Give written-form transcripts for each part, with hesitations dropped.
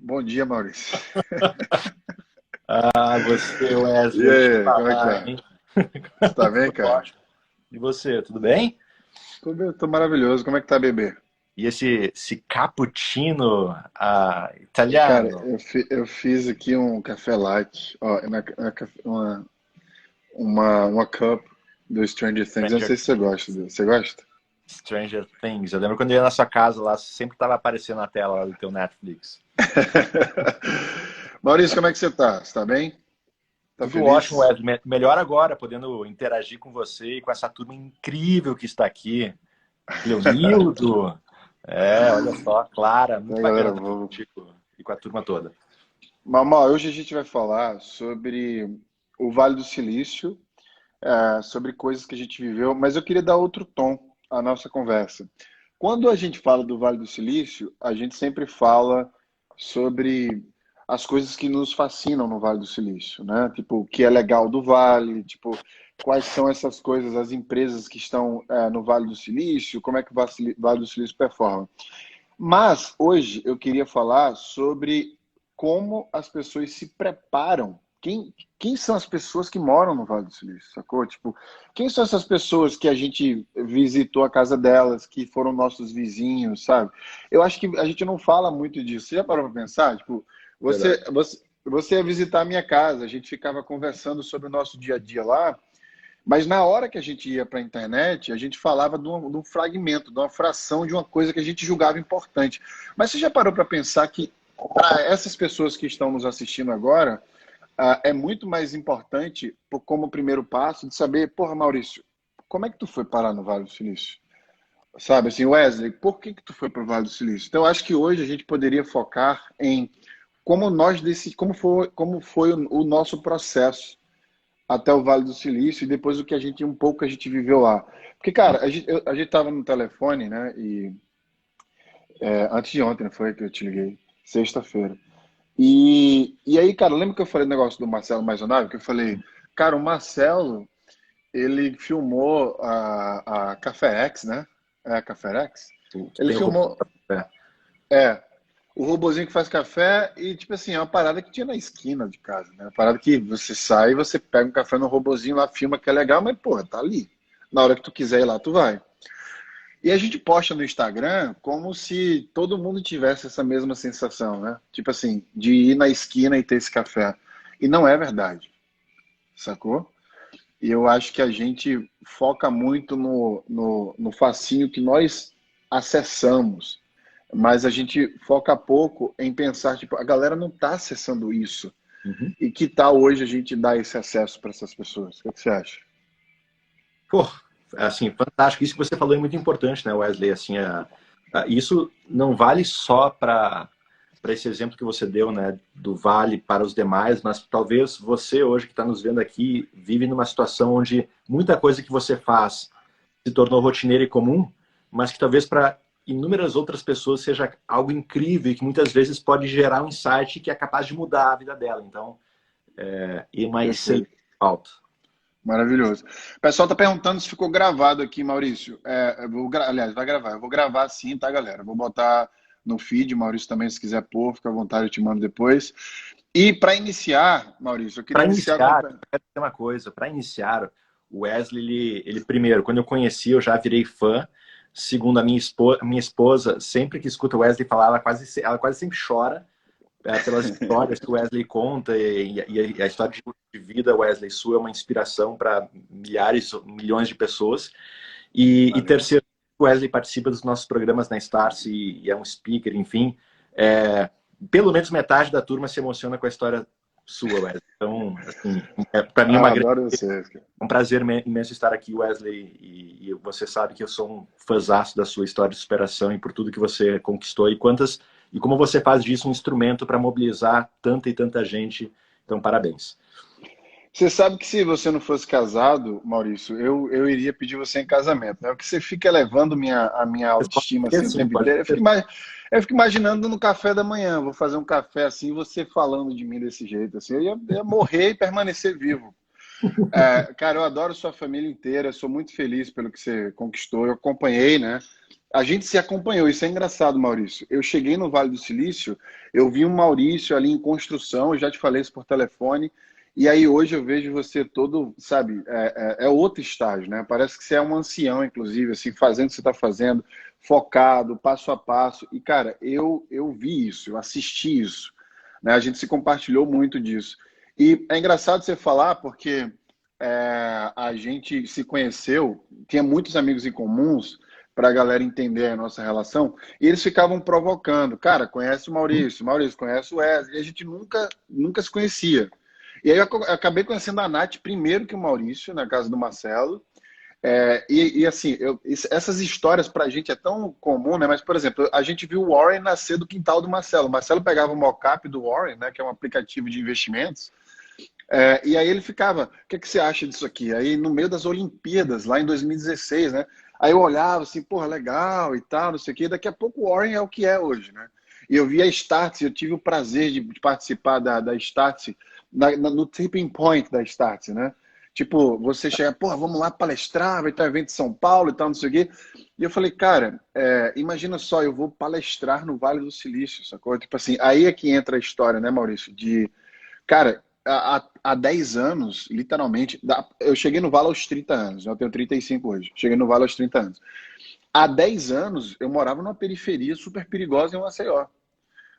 Bom dia, Maurício. Ah, você, E Wesley, te aí, como é que falar, tá? hein? Você tá bem, Tudo cara? ótimo. E você, tudo bem? Tô, tô maravilhoso. Como é que tá, bebê? E esse cappuccino Cara, italiano? eu fiz aqui um café latte, ó, uma cup do Stranger Things. Eu não Stranger sei se você gosta Things. dele. Você gosta? Stranger Things. Eu lembro quando eu ia na sua casa lá, sempre tava aparecendo na tela lá do teu Netflix. Maurício, como é que você tá? Você tá bem? Tá Tudo ótimo, feliz? Wesley. Melhor agora, podendo interagir com você e com essa turma incrível que está aqui. Cleonildo. É, olha só, Clara, Então, muito galera, bacana estar aqui contigo e com a turma toda. Mamá, hoje a gente vai falar sobre o Vale do Silício, sobre coisas que a gente viveu, mas eu queria dar outro tom à nossa conversa. Quando a gente fala do Vale do Silício, a gente sempre fala sobre as coisas que nos fascinam no Vale do Silício, né? Tipo, o que é legal do Vale, tipo, quais são essas coisas, as empresas que estão no Vale do Silício, como é que o Vale do Silício performa. Mas hoje eu queria falar sobre como as pessoas se preparam. Quem são as pessoas que moram no Vale do Silício, sacou? Tipo, quem são essas pessoas que a gente visitou a casa delas, que foram nossos vizinhos, sabe? Eu acho que a gente não fala muito disso. Você já parou para pensar? Tipo, Verdade. você ia visitar a minha casa, a gente ficava conversando sobre o nosso dia a dia lá, mas na hora que a gente ia para a internet, a gente falava de um fragmento, de uma fração de uma coisa que a gente julgava importante. Mas você já parou para pensar que para essas pessoas que estão nos assistindo agora, é muito mais importante, como primeiro passo, de saber, porra, Maurício, como é que tu foi parar no Vale do Silício? Sabe assim, Wesley, por que tu foi para o Vale do Silício? Então, eu acho que hoje a gente poderia focar em como nós decidimos, como foi o nosso processo até o Vale do Silício e depois o que a gente um pouco a gente viveu lá. Porque, cara, a gente tava no telefone, né? E antes de ontem, foi que eu te liguei, sexta-feira. E aí, cara, lembra que eu falei o negócio do Marcelo Maisonave? Que eu falei, cara, o Marcelo, ele filmou a Café X, né? É a Café X? Que Ele tem o robô. filmou, é, o robozinho que faz café e, tipo assim, é uma parada que tinha na esquina de casa, né? Uma parada que você sai, você pega um café no robozinho lá, filma que é legal, mas, porra, tá ali. Na hora que tu quiser ir lá, tu vai. E a gente posta no Instagram como se todo mundo tivesse essa mesma sensação, né? Tipo assim, de ir na esquina e ter esse café. E não é verdade, sacou? E eu acho que a gente foca muito no facinho que nós acessamos, mas a gente foca pouco em pensar, tipo, a galera não está acessando isso. Uhum. E que tal hoje a gente dar esse acesso para essas pessoas? O que você acha? Pô, assim, fantástico. Isso que você falou é muito importante, né, Wesley? Assim, isso não vale só para esse exemplo que você deu, né, do vale para os demais, mas talvez você hoje que está nos vendo aqui vive numa situação onde muita coisa que você faz se tornou rotineira e comum, mas que talvez para inúmeras outras pessoas seja algo incrível e que muitas vezes pode gerar um insight que é capaz de mudar a vida dela. Então, e uma excelente Perfeito. pauta. Maravilhoso. O pessoal está perguntando se ficou gravado aqui, Maurício. Aliás, vai gravar. Eu vou gravar sim, tá, galera? Vou botar no feed, Maurício também, se quiser pôr, fica à vontade, eu te mando depois. E para iniciar, Maurício, eu queria Para iniciar iniciar, eu quero dizer uma coisa. Para iniciar, o Wesley, ele primeiro, quando eu conheci, eu já virei fã. Segundo a minha esposa, sempre que escuta o Wesley falar, ela quase sempre chora pelas histórias que o Wesley conta e a história de vida Wesley sua é uma inspiração para milhares, milhões de pessoas. E Valeu. terceiro, o Wesley participa dos nossos programas na Starse e é um speaker, enfim. É, pelo menos metade da turma se emociona com a história sua, Wesley. Então, assim, para mim é Ah, adoro vocês, cara. um prazer imenso estar aqui, Wesley, e você sabe que eu sou um fãzaço da sua história de superação e por tudo que você conquistou e como você faz disso um instrumento para mobilizar tanta e tanta gente. Então, parabéns. Você sabe que se você não fosse casado, Maurício, eu iria pedir você em casamento, né? Porque você fica elevando a minha autoestima assim o Sim, tempo pode inteiro. ser. Eu fico imaginando no café da manhã, vou fazer um café assim, você falando de mim desse jeito, assim, ia morrer e permanecer vivo. Cara, eu adoro sua família inteira, sou muito feliz pelo que você conquistou. Eu acompanhei, né? A gente se acompanhou, isso é engraçado, Maurício. Eu cheguei no Vale do Silício, eu vi um Maurício ali em construção, eu já te falei isso por telefone, e aí hoje eu vejo você todo, sabe, é outro estágio, né? Parece que você é um ancião, inclusive, assim, fazendo o que você está fazendo, focado, passo a passo. E, cara, eu vi isso, eu assisti isso, né? A gente se compartilhou muito disso. E é engraçado você falar, porque a gente se conheceu, tinha muitos amigos em comuns, para a galera entender a nossa relação, e eles ficavam provocando. Cara, conhece o Maurício, Maurício conhece o Wesley, e a gente nunca se conhecia. E aí eu acabei conhecendo a Nath primeiro que o Maurício, na casa do Marcelo. Assim, essas histórias pra gente é tão comum, né? Mas, por exemplo, a gente viu o Warren nascer do quintal do Marcelo. O Marcelo pegava o mockup do Warren, né? Que é um aplicativo de investimentos, e aí ele ficava, o que, é que você acha disso aqui? Aí no meio das Olimpíadas, lá em 2016, né? Aí eu olhava assim, porra, legal e tal, não sei o quê. Daqui a pouco o Warren é o que é hoje, né? E eu vi a Startse, eu tive o prazer de participar da Startse, no tipping point da Startse, né? Tipo, você chega, porra, vamos lá palestrar, vai ter um evento em São Paulo e tal, não sei o quê. E eu falei, cara, imagina só, eu vou palestrar no Vale do Silício, sacou? Tipo assim, aí é que entra a história, né, Maurício? Cara, há 10 anos, literalmente, eu cheguei no Vale aos 30 anos, eu tenho 35 hoje, cheguei no Vale aos 30 anos. Há 10 anos, eu morava numa periferia super perigosa em Maceió,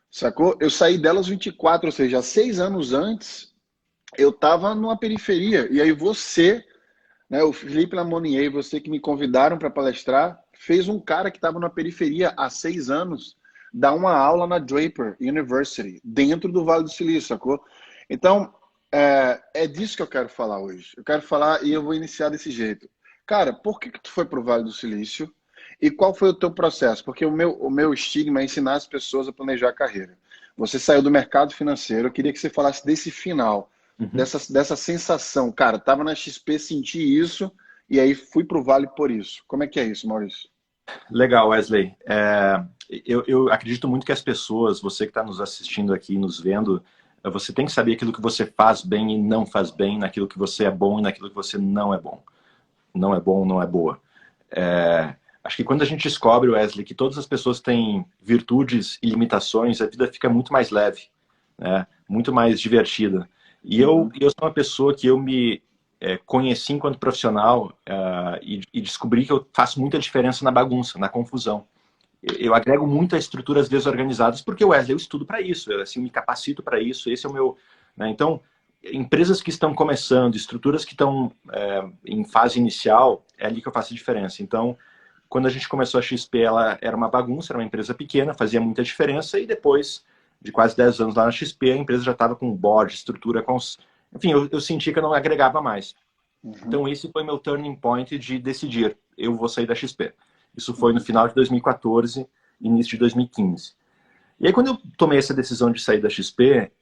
sacou? Eu saí dela aos 24, ou seja, 6 anos antes, eu estava numa periferia, e aí você, né, o Felipe Lamonier, você que me convidaram para palestrar, fez um cara que estava na periferia há 6 anos dar uma aula na Draper University, dentro do Vale do Silício, sacou? Então, é disso que eu quero falar hoje. Eu quero falar e eu vou iniciar desse jeito. Cara, por que tu foi para o Vale do Silício e qual foi o teu processo? Porque o meu estigma é ensinar as pessoas a planejar a carreira. Você saiu do mercado financeiro, eu queria que você falasse desse final, Uhum. dessa sensação. Cara, tava na XP, senti isso e aí fui para o Vale por isso. Como é que é isso, Maurício? Legal, Wesley. Eu acredito muito que as pessoas, você que está nos assistindo aqui, nos vendo, você tem que saber aquilo que você faz bem e não faz bem, naquilo que você é bom e naquilo que você não é bom. Não é bom, não é boa. Acho que quando a gente descobre, Wesley, que todas as pessoas têm virtudes e limitações, a vida fica muito mais leve, né? Muito mais divertida. E Uhum. eu sou uma pessoa que eu me conheci enquanto profissional e descobri que eu faço muita diferença na bagunça, na confusão. Eu agrego muito a estruturas desorganizadas porque, Wesley, eu estudo para isso, eu assim, me capacito para isso, esse é o meu... Né? Então, empresas que estão começando, estruturas que estão em fase inicial, é ali que eu faço a diferença. Então, quando a gente começou a XP, ela era uma bagunça, era uma empresa pequena, fazia muita diferença, e depois de quase 10 anos lá na XP, a empresa já estava com board, estrutura, enfim, eu senti que eu não agregava mais. Uhum. Então, esse foi meu turning point de decidir, eu vou sair da XP. Isso foi no Uhum. final de 2014, início de 2015. E aí, quando eu tomei essa decisão de sair da XP,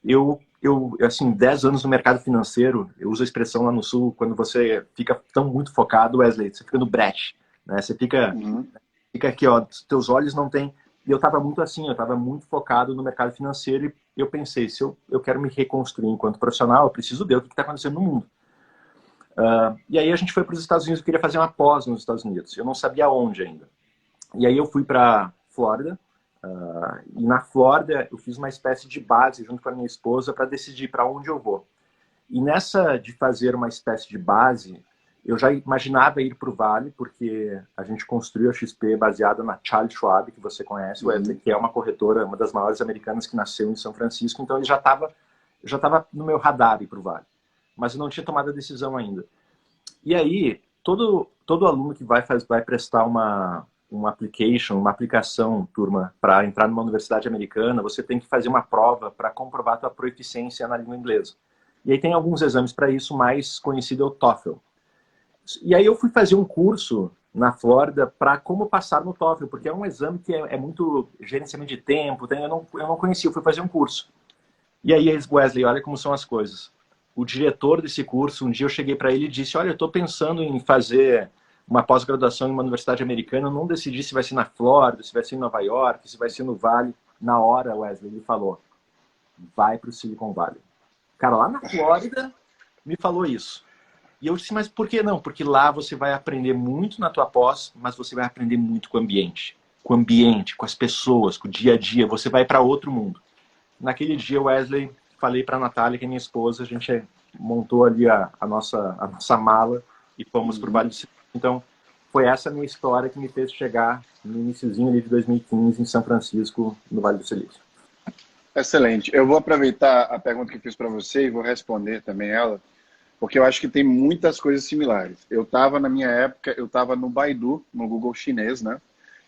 assim, 10 anos no mercado financeiro, eu uso a expressão lá no Sul, quando você fica tão muito focado, Wesley, você fica no brete, né? Você Uhum. fica aqui, ó, teus olhos não têm... E eu estava muito assim, eu estava muito focado no mercado financeiro e eu pensei, se eu quero me reconstruir enquanto profissional, eu preciso ver o que está acontecendo no mundo. E aí a gente foi para os Estados Unidos, eu queria fazer uma pós nos Estados Unidos, eu não sabia onde ainda. E aí eu fui para Flórida, e na Flórida eu fiz uma espécie de base junto com a minha esposa para decidir para onde eu vou. E nessa de fazer uma espécie de base, eu já imaginava ir para o Vale, porque a gente construiu a XP baseada na Charles Schwab, que você conhece, Wesley, Uhum. que é uma corretora, uma das maiores americanas que nasceu em São Francisco, então ele já estava no meu radar ir para o Vale. Mas eu não tinha tomado a decisão ainda. E aí, todo aluno que vai prestar uma application, uma aplicação, turma, para entrar numa universidade americana, você tem que fazer uma prova para comprovar a tua proficiência na língua inglesa. E aí tem alguns exames para isso, mais conhecido é o TOEFL. E aí eu fui fazer um curso na Flórida para como passar no TOEFL, porque é um exame que é muito gerenciamento de tempo, eu não conhecia, eu fui fazer um curso. E aí, Wesley, olha como são as coisas. O diretor desse curso, um dia eu cheguei para ele e disse, olha, eu estou pensando em fazer uma pós-graduação em uma universidade americana, eu não decidi se vai ser na Flórida, se vai ser em Nova York, se vai ser no Vale. Na hora, Wesley, ele falou, vai para o Silicon Valley. Cara, lá na Flórida, me falou isso. E eu disse, mas por que não? Porque lá você vai aprender muito na tua pós, mas você vai aprender muito com o ambiente. com o ambiente, com as pessoas, com o dia a dia, você vai para outro mundo. Naquele dia, Wesley, falei para a Natália, que é minha esposa, a gente montou ali a nossa mala e fomos para o Vale do Silício. Então, foi essa a minha história que me fez chegar no iniciozinho ali de 2015 em São Francisco, no Vale do Silício. Excelente. Eu vou aproveitar a pergunta que eu fiz para você e vou responder também ela, porque eu acho que tem muitas coisas similares. Eu estava, na minha época, eu estava no Baidu, no Google chinês, né?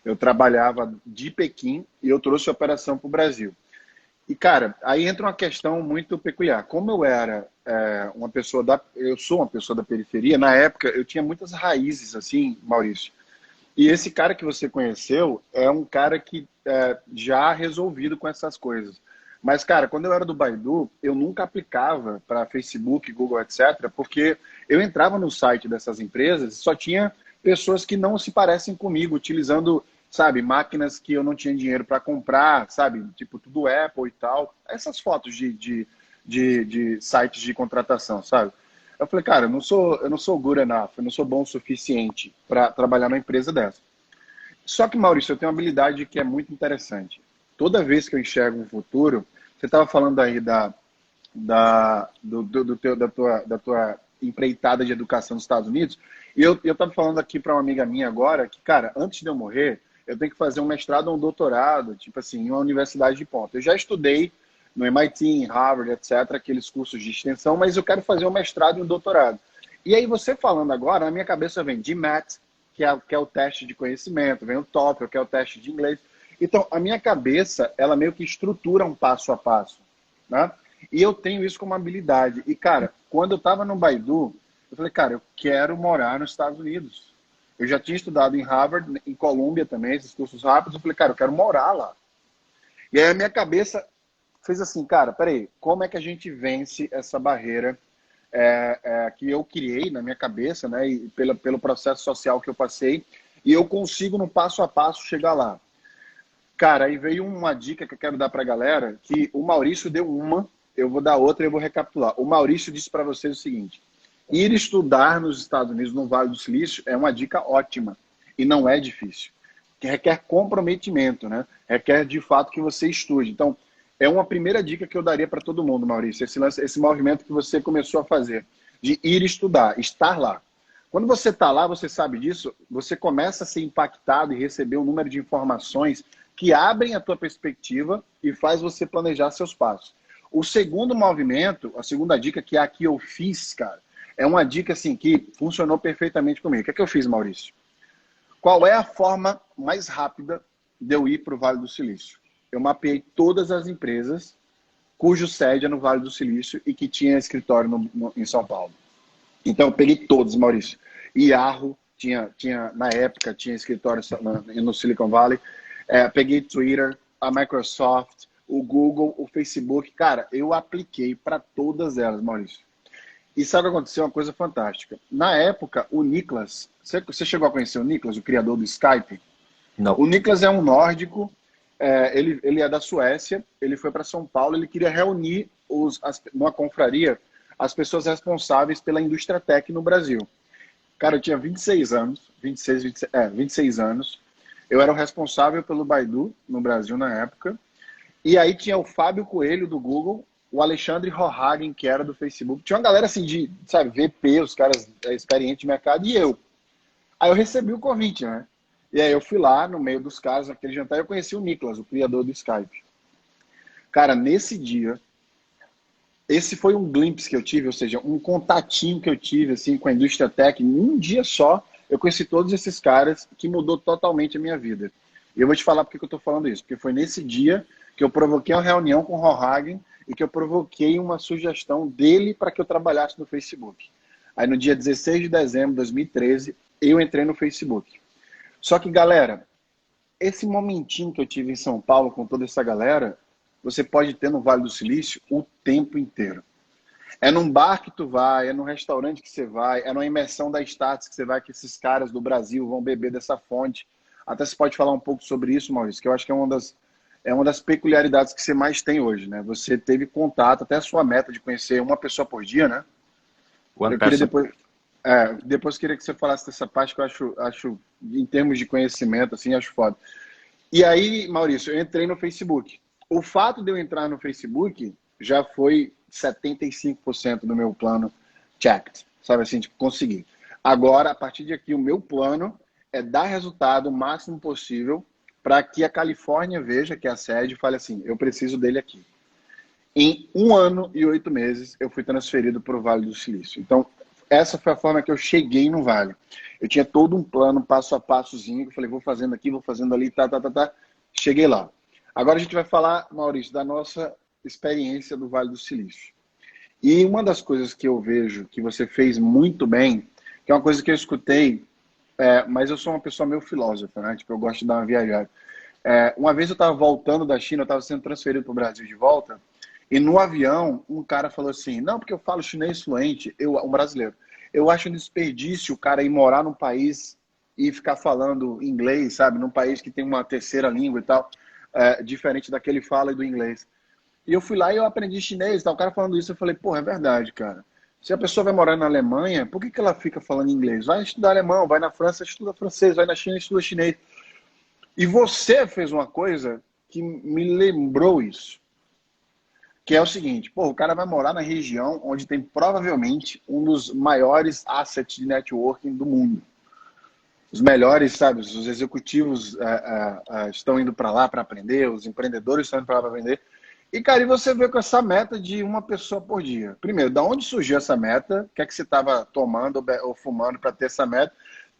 Eu trabalhava de Pequim e eu trouxe a operação para o Brasil. E, cara, aí entra uma questão muito peculiar. Como eu era eu sou uma pessoa da periferia, na época eu tinha muitas raízes, assim, Maurício. E esse cara que você conheceu é um cara que já resolvido com essas coisas. Mas, cara, quando eu era do Baidu, eu nunca aplicava para Facebook, Google, etc., porque eu entrava no site dessas empresas e só tinha pessoas que não se parecem comigo, utilizando, sabe, máquinas que eu não tinha dinheiro para comprar, sabe, tipo tudo Apple e tal. Essas fotos de sites de contratação, sabe? Eu falei, cara, eu não sou good enough, eu não sou bom o suficiente para trabalhar numa empresa dessa. Só que, Maurício, eu tenho uma habilidade que é muito interessante. Toda vez que eu enxergo um futuro, você estava falando aí da tua empreitada de educação nos Estados Unidos, e eu estava falando aqui para uma amiga minha agora que, cara, antes de eu morrer, eu tenho que fazer um mestrado ou um doutorado, tipo assim, em uma universidade de ponta. Eu já estudei no MIT, em Harvard, etc., aqueles cursos de extensão, mas eu quero fazer um mestrado e um doutorado. E aí você falando agora, na minha cabeça vem GMAT, que é o teste de conhecimento, vem o TOEFL, que é o teste de inglês. Então, a minha cabeça, ela meio que estrutura um passo a passo, né? E eu tenho isso como habilidade. E, cara, quando eu estava no Baidu, eu falei, cara, eu quero morar nos Estados Unidos. Eu já tinha estudado em Harvard, em Colômbia também, esses cursos rápidos. Eu falei, cara, eu quero morar lá. E aí a minha cabeça fez assim, cara, peraí, como é que a gente vence essa barreira que eu criei na minha cabeça, né, e pelo processo social que eu passei, e eu consigo, no passo a passo, chegar lá. Cara, aí veio uma dica que eu quero dar para a galera, que o Maurício deu uma, eu vou dar outra e eu vou recapitular. O Maurício disse para vocês o seguinte, ir estudar nos Estados Unidos, no Vale do Silício, é uma dica ótima, e não é difícil. Que requer comprometimento, né? Requer, de fato, que você estude. Então, é uma primeira dica que eu daria para todo mundo, Maurício, esse movimento que você começou a fazer, de ir estudar, estar lá. Quando você está lá, você sabe disso, você começa a ser impactado e receber um número de informações que abrem a tua perspectiva e faz você planejar seus passos. O segundo movimento, a segunda dica, que é a que eu fiz, cara, é uma dica assim que funcionou perfeitamente comigo. O que eu fiz, Maurício? Qual é a forma mais rápida de eu ir para o Vale do Silício? Eu mapeei todas as empresas cujo sede é no Vale do Silício e que tinha escritório em São Paulo. Então, eu peguei todos, Maurício. Yahoo, na época, tinha escritório no Silicon Valley. Peguei Twitter, a Microsoft, o Google, o Facebook. Cara, eu apliquei para todas elas, Maurício. E sabe o que aconteceu? Uma coisa fantástica. Na época, o Niklas... Você chegou a conhecer o Niklas, o criador do Skype? Não. O Niklas é um nórdico, ele é da Suécia, ele foi para São Paulo, ele queria reunir numa confraria as pessoas responsáveis pela indústria tech no Brasil. Cara, eu tinha 26 anos, 26 anos, eu era o responsável pelo Baidu no Brasil na época, e aí tinha o Fábio Coelho do Google, o Alexandre Rohagen, que era do Facebook, tinha uma galera assim de, sabe, VP, os caras experientes de mercado, e eu. Aí eu recebi o convite, né? E aí eu fui lá, no meio dos caras, naquele jantar, e eu conheci o Niklas, o criador do Skype. Cara, nesse dia, esse foi um glimpse que eu tive, ou seja, um contatinho que eu tive assim, com a indústria tech. Em um dia só, eu conheci todos esses caras que mudou totalmente a minha vida. E eu vou te falar por que eu estou falando isso. Porque foi nesse dia que eu provoquei uma reunião com o Rohagen e que eu provoquei uma sugestão dele para que eu trabalhasse no Facebook. Aí no dia 16 de dezembro de 2013, eu entrei no Facebook. Só que, galera, esse momentinho que eu tive em São Paulo com toda essa galera, você pode ter no Vale do Silício o tempo inteiro. É num bar que tu vai, é num restaurante que você vai, é numa imersão da Status que você vai, que esses caras do Brasil vão beber dessa fonte. Até você pode falar um pouco sobre isso, Maurício, que eu acho que é uma das peculiaridades que você mais tem hoje, né? Você teve contato, até a sua meta de conhecer uma pessoa por dia, né? Eu queria depois queria que você falasse dessa parte que eu acho em termos de conhecimento, assim, acho foda. E aí, Maurício, eu entrei no Facebook. O fato de eu entrar no Facebook já foi 75% do meu plano checked. Sabe assim, tipo, consegui. Agora, a partir de aqui, o meu plano é dar resultado o máximo possível para que a Califórnia veja que é a sede e fale assim, eu preciso dele aqui. Em 1 ano e 8 meses, eu fui transferido para o Vale do Silício. Então, essa foi a forma que eu cheguei no Vale. Eu tinha todo um plano, passo a passozinho, eu falei, vou fazendo aqui, vou fazendo ali, tá. Cheguei lá. Agora a gente vai falar, Maurício, da nossa experiência do Vale do Silício. E uma das coisas que eu vejo que você fez muito bem, que é uma coisa que eu escutei, mas eu sou uma pessoa meio filósofa, né? Tipo, eu gosto de dar uma viajada. Uma vez eu estava voltando da China, eu estava sendo transferido para o Brasil de volta, e no avião, um cara falou assim, não, porque eu falo chinês fluente, um brasileiro. Eu acho um desperdício o cara ir morar num país e ficar falando inglês, sabe? Num país que tem uma terceira língua e tal, diferente daquele fala e do inglês. E eu fui lá e eu aprendi chinês, tá? O cara falando isso, eu falei, porra, é verdade, cara. Se a pessoa vai morar na Alemanha, por que ela fica falando inglês? Vai estudar alemão, vai na França, estuda francês, vai na China, estuda chinês. E você fez uma coisa que me lembrou isso. Que é o seguinte, pô, o cara vai morar na região onde tem provavelmente um dos maiores assets de networking do mundo. Os melhores, sabe, os executivos estão indo para lá para aprender, os empreendedores estão indo para lá para aprender. E, cara, e você vê com essa meta de uma pessoa por dia. Primeiro, da onde surgiu essa meta? O que é que você estava tomando ou fumando para ter essa meta?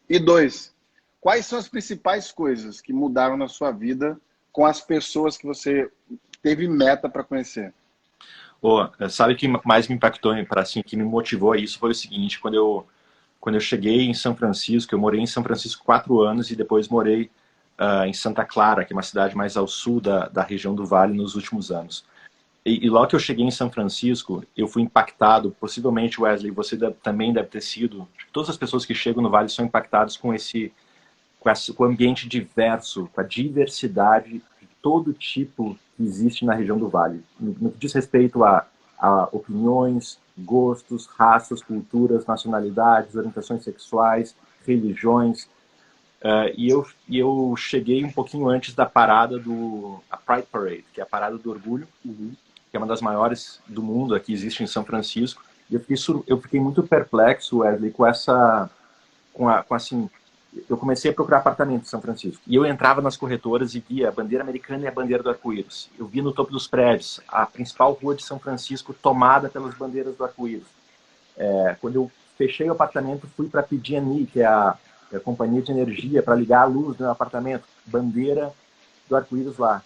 E dois, quais são as principais coisas que mudaram na sua vida com as pessoas que você teve meta para conhecer? Pô, sabe o que mais me impactou, para assim, que me motivou a isso foi o seguinte, quando eu cheguei em São Francisco, eu morei em São Francisco 4 anos e depois morei em Santa Clara, que é uma cidade mais ao sul da região do Vale nos últimos anos. E logo que eu cheguei em São Francisco, eu fui impactado, possivelmente, Wesley, você também deve ter sido, todas as pessoas que chegam no Vale são impactadas com com o ambiente diverso, com a diversidade de todo tipo que existe na região do Vale. No que diz respeito a opiniões, gostos, raças, culturas, nacionalidades, orientações sexuais, religiões. E eu cheguei um pouquinho antes da parada a Pride Parade, que é a parada do orgulho, que é uma das maiores do mundo, aqui existe em São Francisco. E eu fiquei muito perplexo, Wesley, assim, eu comecei a procurar apartamento em São Francisco. E eu entrava nas corretoras e via a bandeira americana e a bandeira do arco-íris. Eu via no topo dos prédios a principal rua de São Francisco tomada pelas bandeiras do arco-íris. Quando eu fechei o apartamento, fui para a PG&E, que é a companhia de energia, para ligar a luz do meu apartamento. Bandeira do arco-íris lá.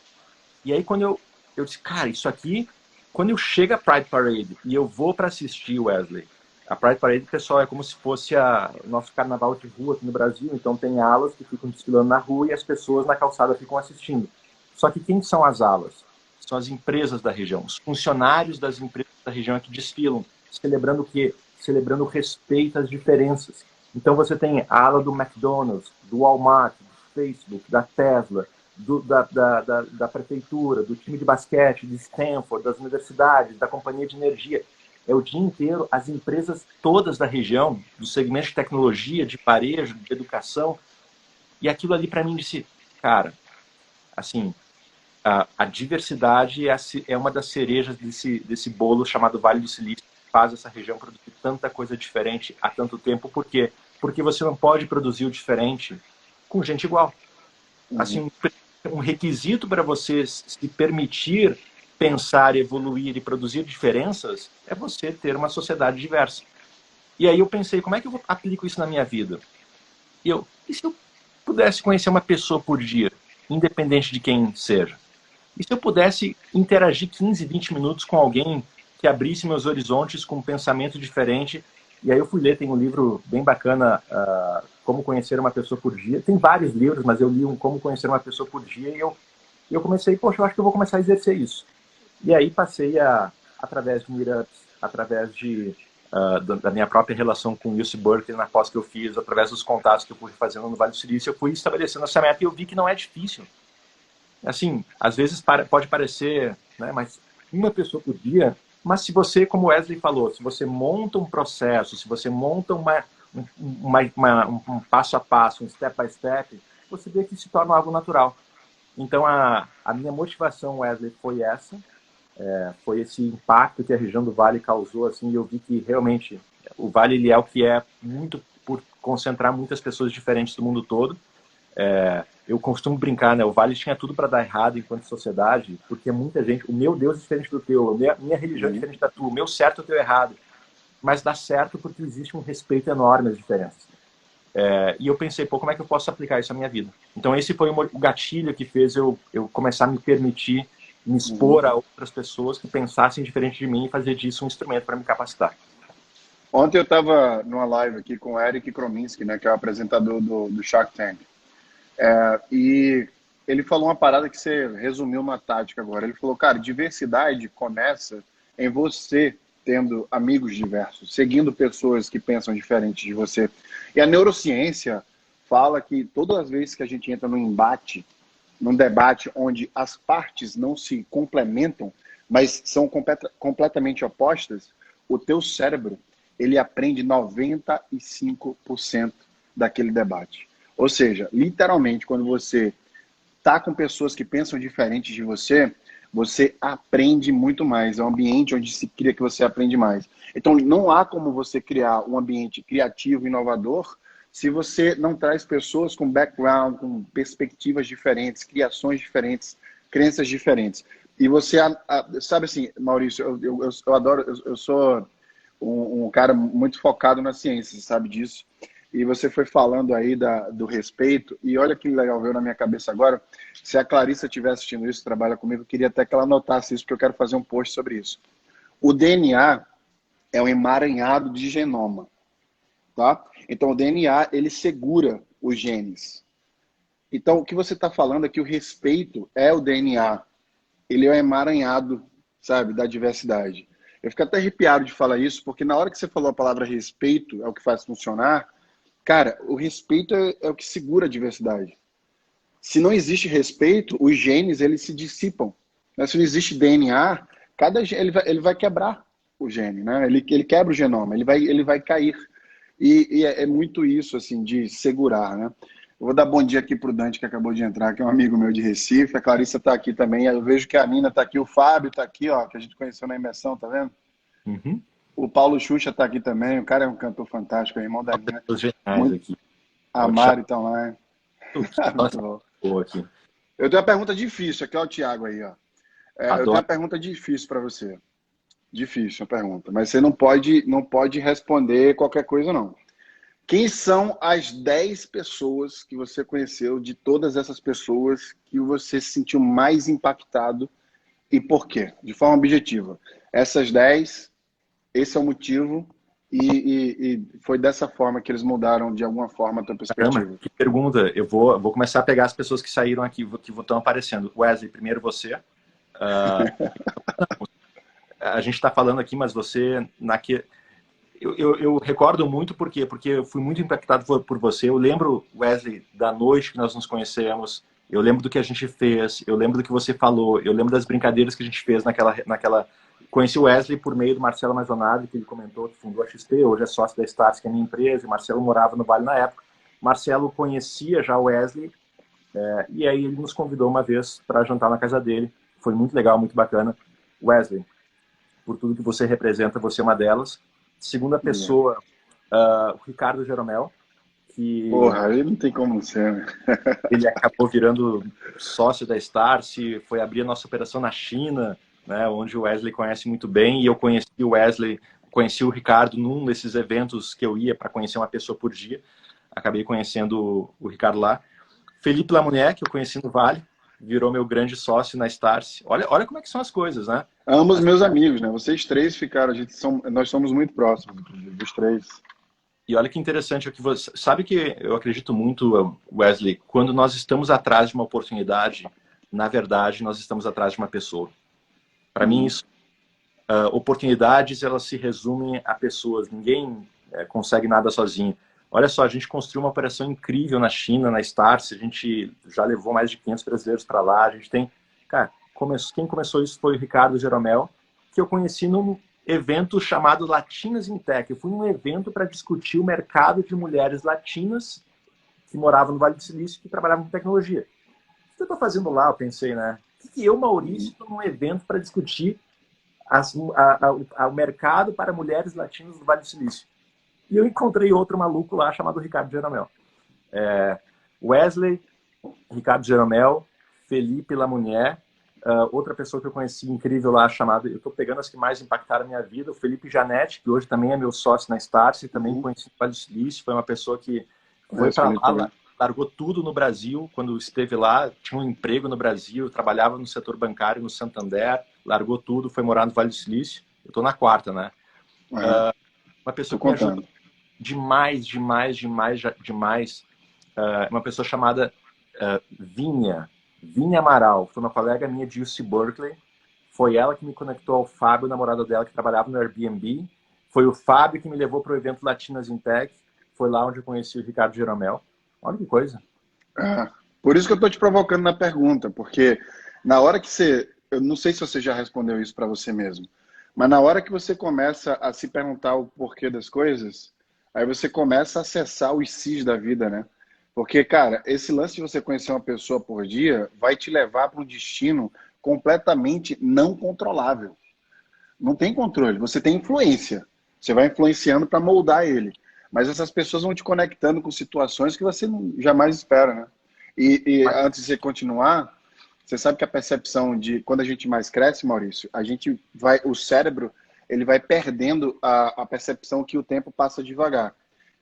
E aí, quando eu disse, cara, isso aqui, quando eu chego a Pride Parade e eu vou para assistir, Wesley, a Pride Parade, pessoal, é como se fosse o nosso carnaval de rua aqui no Brasil. Então tem alas que ficam desfilando na rua e as pessoas na calçada ficam assistindo. Só que quem são as alas? São as empresas da região, os funcionários das empresas da região que desfilam, celebrando o quê? Celebrando o respeito às diferenças. Então você tem a ala do McDonald's, do Walmart, do Facebook, da Tesla, da prefeitura, do time de basquete, de Stanford, das universidades, da companhia de energia. É o dia inteiro as empresas todas da região, do segmento de tecnologia, de varejo, de educação. E aquilo ali para mim disse, cara, assim, a diversidade é uma das cerejas desse bolo chamado Vale do Silício, que faz essa região produzir tanta coisa diferente há tanto tempo. Por quê? Porque você não pode produzir o diferente com gente igual. Assim, um requisito para você se permitir pensar, evoluir e produzir diferenças é você ter uma sociedade diversa. E aí eu pensei, como é que eu aplico isso na minha vida? E se eu pudesse conhecer uma pessoa por dia, independente de quem seja? E se eu pudesse interagir 15, 20 minutos com alguém que abrisse meus horizontes com um pensamento diferente? E aí eu fui ler, tem um livro bem bacana, Como Conhecer uma Pessoa por Dia. Tem vários livros, mas eu li um Como Conhecer uma Pessoa por Dia e eu comecei, poxa, eu acho que eu vou começar a exercer isso. E aí passei através de meetups, através da minha própria relação com o UC Berkeley na pós que eu fiz, através dos contatos que eu fui fazendo no Vale do Silício, eu fui estabelecendo essa meta e eu vi que não é difícil. Assim, às vezes pode parecer, né, mas uma pessoa por dia, mas se você, como o Wesley falou, se você monta um processo, se você monta um passo a passo, um step by step, você vê que se torna algo natural. Então, a minha motivação, Wesley, foi essa. Foi esse impacto que a região do Vale causou, assim, e eu vi que realmente o Vale ele é o que é muito por concentrar muitas pessoas diferentes do mundo todo. Eu costumo brincar, né? O Vale tinha tudo para dar errado enquanto sociedade, porque muita gente, o meu Deus é diferente do teu, a minha religião é diferente da tua, o meu certo é o teu errado. Mas dá certo porque existe um respeito enorme às diferenças. E eu pensei, pô, como é que eu posso aplicar isso à minha vida? Então esse foi o gatilho que fez eu começar a me permitir me expor a outras pessoas que pensassem diferente de mim e fazer disso um instrumento para me capacitar. Ontem eu estava numa live aqui com o Eric Krominski, né, que é o apresentador do Shark Tank. E ele falou uma parada que você resumiu na tática agora. Ele falou, cara, diversidade começa em você tendo amigos diversos, seguindo pessoas que pensam diferente de você. E a neurociência fala que todas as vezes que a gente entra num debate onde as partes não se complementam, mas são completamente opostas, o teu cérebro, ele aprende 95% daquele debate. Ou seja, literalmente, quando você está com pessoas que pensam diferente de você, você aprende muito mais. É um ambiente onde se cria que você aprende mais. Então, não há como você criar um ambiente criativo e inovador se você não traz pessoas com background, com perspectivas diferentes, criações diferentes, crenças diferentes. E você, sabe assim, Maurício, eu adoro, eu sou um cara muito focado na ciência, você sabe disso. E você foi falando aí do respeito, e olha que legal, veio na minha cabeça agora, se a Clarissa estiver assistindo isso, trabalha comigo, eu queria até que ela anotasse isso, porque eu quero fazer um post sobre isso. O DNA é um emaranhado de genoma, tá? Então o DNA, ele segura os genes. Então o que você está falando é que o respeito é o DNA, ele é o emaranhado, sabe, da diversidade. Eu fico até arrepiado de falar isso, porque na hora que você falou a palavra respeito, é o que faz funcionar. Cara, o respeito é o que segura a diversidade. Se não existe respeito, os genes eles se dissipam. Né? Se não existe DNA, ele vai quebrar o gene, né? Ele quebra o genoma, ele vai cair. E é muito isso, assim, de segurar, né? Eu vou dar bom dia aqui para o Dante, que acabou de entrar, que é um amigo meu de Recife. A Clarissa está aqui também. Eu vejo que a Nina está aqui, o Fábio está aqui, ó, que a gente conheceu na imersão, tá vendo? Uhum. O Paulo Xuxa está aqui também. O cara é um cantor fantástico, é irmão da Nina. Os geniais Muito... aqui. A Mari está lá. Muito bom. Aqui. Eu tenho uma pergunta difícil, aqui é o Thiago aí, ó. Eu tenho uma pergunta difícil para você. Difícil a pergunta, mas você não pode responder qualquer coisa, não. Quem são as 10 pessoas que você conheceu, de todas essas pessoas, que você se sentiu mais impactado e por quê? De forma objetiva. Essas 10, esse é o motivo e foi dessa forma que eles mudaram, de alguma forma, a tua perspectiva. Caramba, que pergunta. Eu vou começar a pegar as pessoas que saíram aqui, que estão aparecendo. Wesley, primeiro você. A gente está falando aqui, mas você... Eu recordo muito porque eu fui muito impactado por você. Eu lembro, Wesley, da noite que nós nos conhecemos. Eu lembro do que a gente fez. Eu lembro do que você falou. Eu lembro das brincadeiras que a gente fez naquela... Conheci o Wesley por meio do Marcelo Maisonave, que ele comentou, que fundou a XP, hoje é sócio da Stars, que é a minha empresa. O Marcelo morava no Vale na época. Marcelo conhecia já o Wesley. E aí ele nos convidou uma vez para jantar na casa dele. Foi muito legal, muito bacana. Wesley, por tudo que você representa, você é uma delas. Segunda pessoa, o Ricardo Jeromel, que... Porra, aí não tem como ser, né? Ele acabou virando sócio da Starse, foi abrir a nossa operação na China, né, onde o Wesley conhece muito bem, e eu conheci o Wesley, conheci o Ricardo num desses eventos que eu ia para conhecer uma pessoa por dia. Acabei conhecendo o Ricardo lá. Felipe Lamunier, que eu conheci no Vale, virou meu grande sócio na Starse. Olha como é que são as coisas, né? Ambos meus amigos, né? Vocês três ficaram, nós somos muito próximos, inclusive, os três. E olha que interessante, que você sabe que eu acredito muito, Wesley, quando nós estamos atrás de uma oportunidade, na verdade, nós estamos atrás de uma pessoa. Para mim, isso, oportunidades, elas se resumem a pessoas. Ninguém consegue nada sozinho. Olha só, a gente construiu uma operação incrível na China, na Starse, a gente já levou mais de 500 brasileiros para lá, a gente tem... Cara, quem começou isso foi o Ricardo Jeromel, que eu conheci num evento chamado Latinas in Tech. Eu fui num evento para discutir o mercado de mulheres latinas que moravam no Vale do Silício, que trabalhavam com tecnologia. eu tô fazendo lá? Eu pensei, né? O que eu, Maurício, estou num evento para discutir o mercado para mulheres latinas do Vale do Silício. E eu encontrei outro maluco lá chamado Ricardo Jeromel. Wesley, Ricardo Jeromel, Felipe Lamunier, outra pessoa que eu conheci incrível lá chamada, eu estou pegando as que mais impactaram a minha vida, o Felipe Janete, que hoje também é meu sócio na Starse, também conheci no Vale do Silício, foi uma pessoa que foi para lá, largou tudo no Brasil, quando esteve lá, tinha um emprego no Brasil, trabalhava no setor bancário no Santander, largou tudo, foi morar no Vale do Silício, eu estou na quarta, né? Uma pessoa que me ajuda demais, uma pessoa chamada Vinha Amaral, foi uma colega minha de UC Berkeley, foi ela que me conectou ao Fábio, namorado dela, que trabalhava no Airbnb, foi o Fábio que me levou para o evento Latinas in Tech, foi lá onde eu conheci o Ricardo Jeromel. Olha que coisa. Por isso que eu estou te provocando na pergunta, porque na hora que você... Eu não sei se você já respondeu isso para você mesmo, mas na hora que você começa a se perguntar o porquê das coisas, aí você começa a acessar os sis da vida, né? Porque, cara, esse lance de você conhecer uma pessoa por dia vai te levar para um destino completamente não controlável. Não tem controle, você tem influência. Você vai influenciando para moldar ele. Mas essas pessoas vão te conectando com situações que você jamais espera, né? E antes de você continuar, você sabe que a percepção de quando a gente mais cresce, Maurício, o cérebro, ele vai perdendo a percepção que o tempo passa devagar.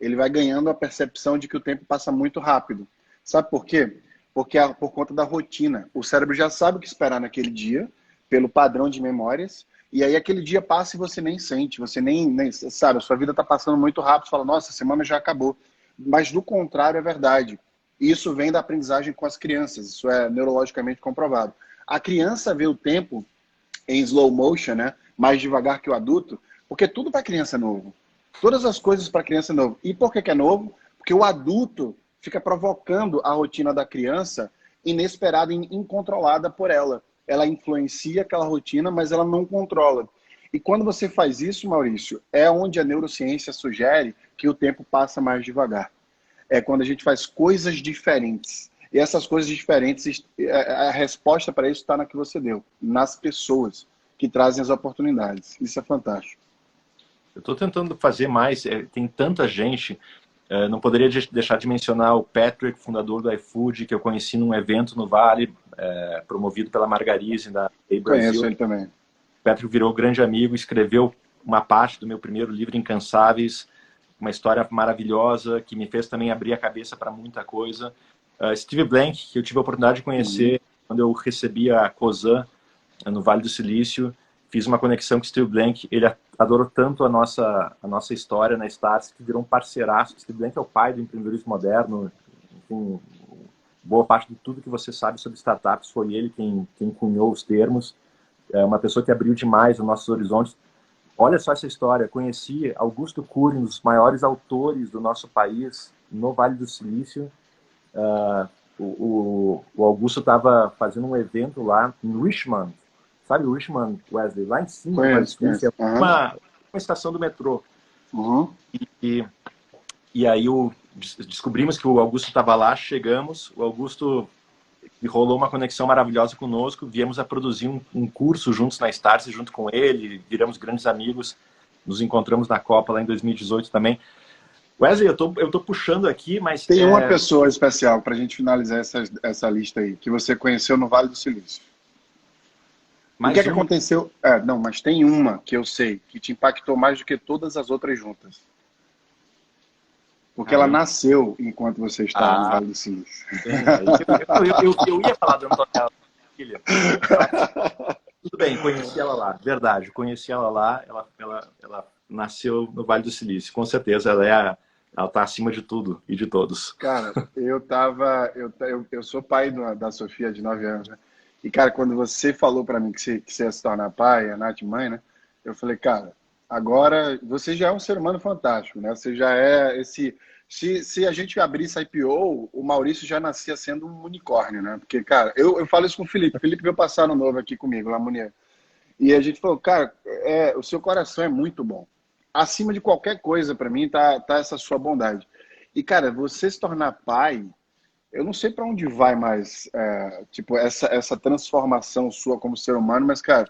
Ele vai ganhando a percepção de que o tempo passa muito rápido. Sabe por quê? Porque por conta da rotina. O cérebro já sabe o que esperar naquele dia, pelo padrão de memórias, e aí aquele dia passa e você nem sente, você nem sabe, a sua vida está passando muito rápido, você fala, nossa, a semana já acabou. Mas do contrário é verdade. Isso vem da aprendizagem com as crianças, isso é neurologicamente comprovado. A criança vê o tempo em slow motion, né? Mais devagar que o adulto, porque tudo para a criança é novo. Todas as coisas para a criança é novo. E por que é novo? Porque o adulto fica provocando a rotina da criança inesperada e incontrolada por ela. Ela influencia aquela rotina, mas ela não controla. E quando você faz isso, Maurício, é onde a neurociência sugere que o tempo passa mais devagar. É quando a gente faz coisas diferentes. E essas coisas diferentes, a resposta para isso está na que você deu, nas pessoas que trazem as oportunidades. Isso é fantástico. Eu estou tentando fazer mais, tem tanta gente, não poderia deixar de mencionar o Patrick, fundador do iFood, que eu conheci num evento no Vale, promovido pela Margarise, da Brasil. Conheço ele também. O Patrick virou grande amigo, escreveu uma parte do meu primeiro livro, Incansáveis, uma história maravilhosa, que me fez também abrir a cabeça para muita coisa. Steve Blank, que eu tive a oportunidade de conhecer quando eu recebi a COSAN no Vale do Silício, fiz uma conexão com o Steve Blank, ele adorou tanto a nossa história na Starse, que virou um parceiraço. Steve Blank é o pai do empreendedorismo moderno, enfim, boa parte de tudo que você sabe sobre startups foi ele quem cunhou os termos, é uma pessoa que abriu demais os nossos horizontes. Olha só essa história, conheci Augusto Cury, um dos maiores autores do nosso país, no Vale do Silício. O Augusto estava fazendo um evento lá em Richmond, sabe Richmond, Wesley? Lá em cima, conheço. Uma estação do metrô. E aí descobrimos que o Augusto estava lá, chegamos, o Augusto rolou uma conexão maravilhosa conosco, viemos a produzir um curso juntos na Starse, junto com ele, viramos grandes amigos, nos encontramos na Copa lá em 2018 também. Wesley, eu tô puxando aqui, mas... Tem uma pessoa especial para a gente finalizar essa lista aí, que você conheceu no Vale do Silício. O que é que aconteceu? Não, mas tem uma que eu sei, que te impactou mais do que todas as outras juntas. Porque ela nasceu enquanto você estava no Vale do Silício. Eu ia falar da Antonella, filha. Tudo bem, conheci ela lá, verdade. Conheci ela lá, ela nasceu no Vale do Silício. Com certeza, ela está acima de tudo e de todos. Cara, eu sou pai da Sofia, de 9 anos, né? E, cara, quando você falou para mim que você ia se tornar pai, a Nath mãe, né? Eu falei, cara, agora você já é um ser humano fantástico, né? Você já é esse... Se a gente abrisse IPO, o Maurício já nascia sendo um unicórnio, né? Porque, cara, eu falo isso com o Felipe. O Felipe veio passar no novo aqui comigo, lá, Munier. E a gente falou, cara, o seu coração é muito bom. Acima de qualquer coisa, para mim, tá essa sua bondade. E, cara, você se tornar pai eu não sei para onde vai mais, tipo, essa transformação sua como ser humano, mas, cara,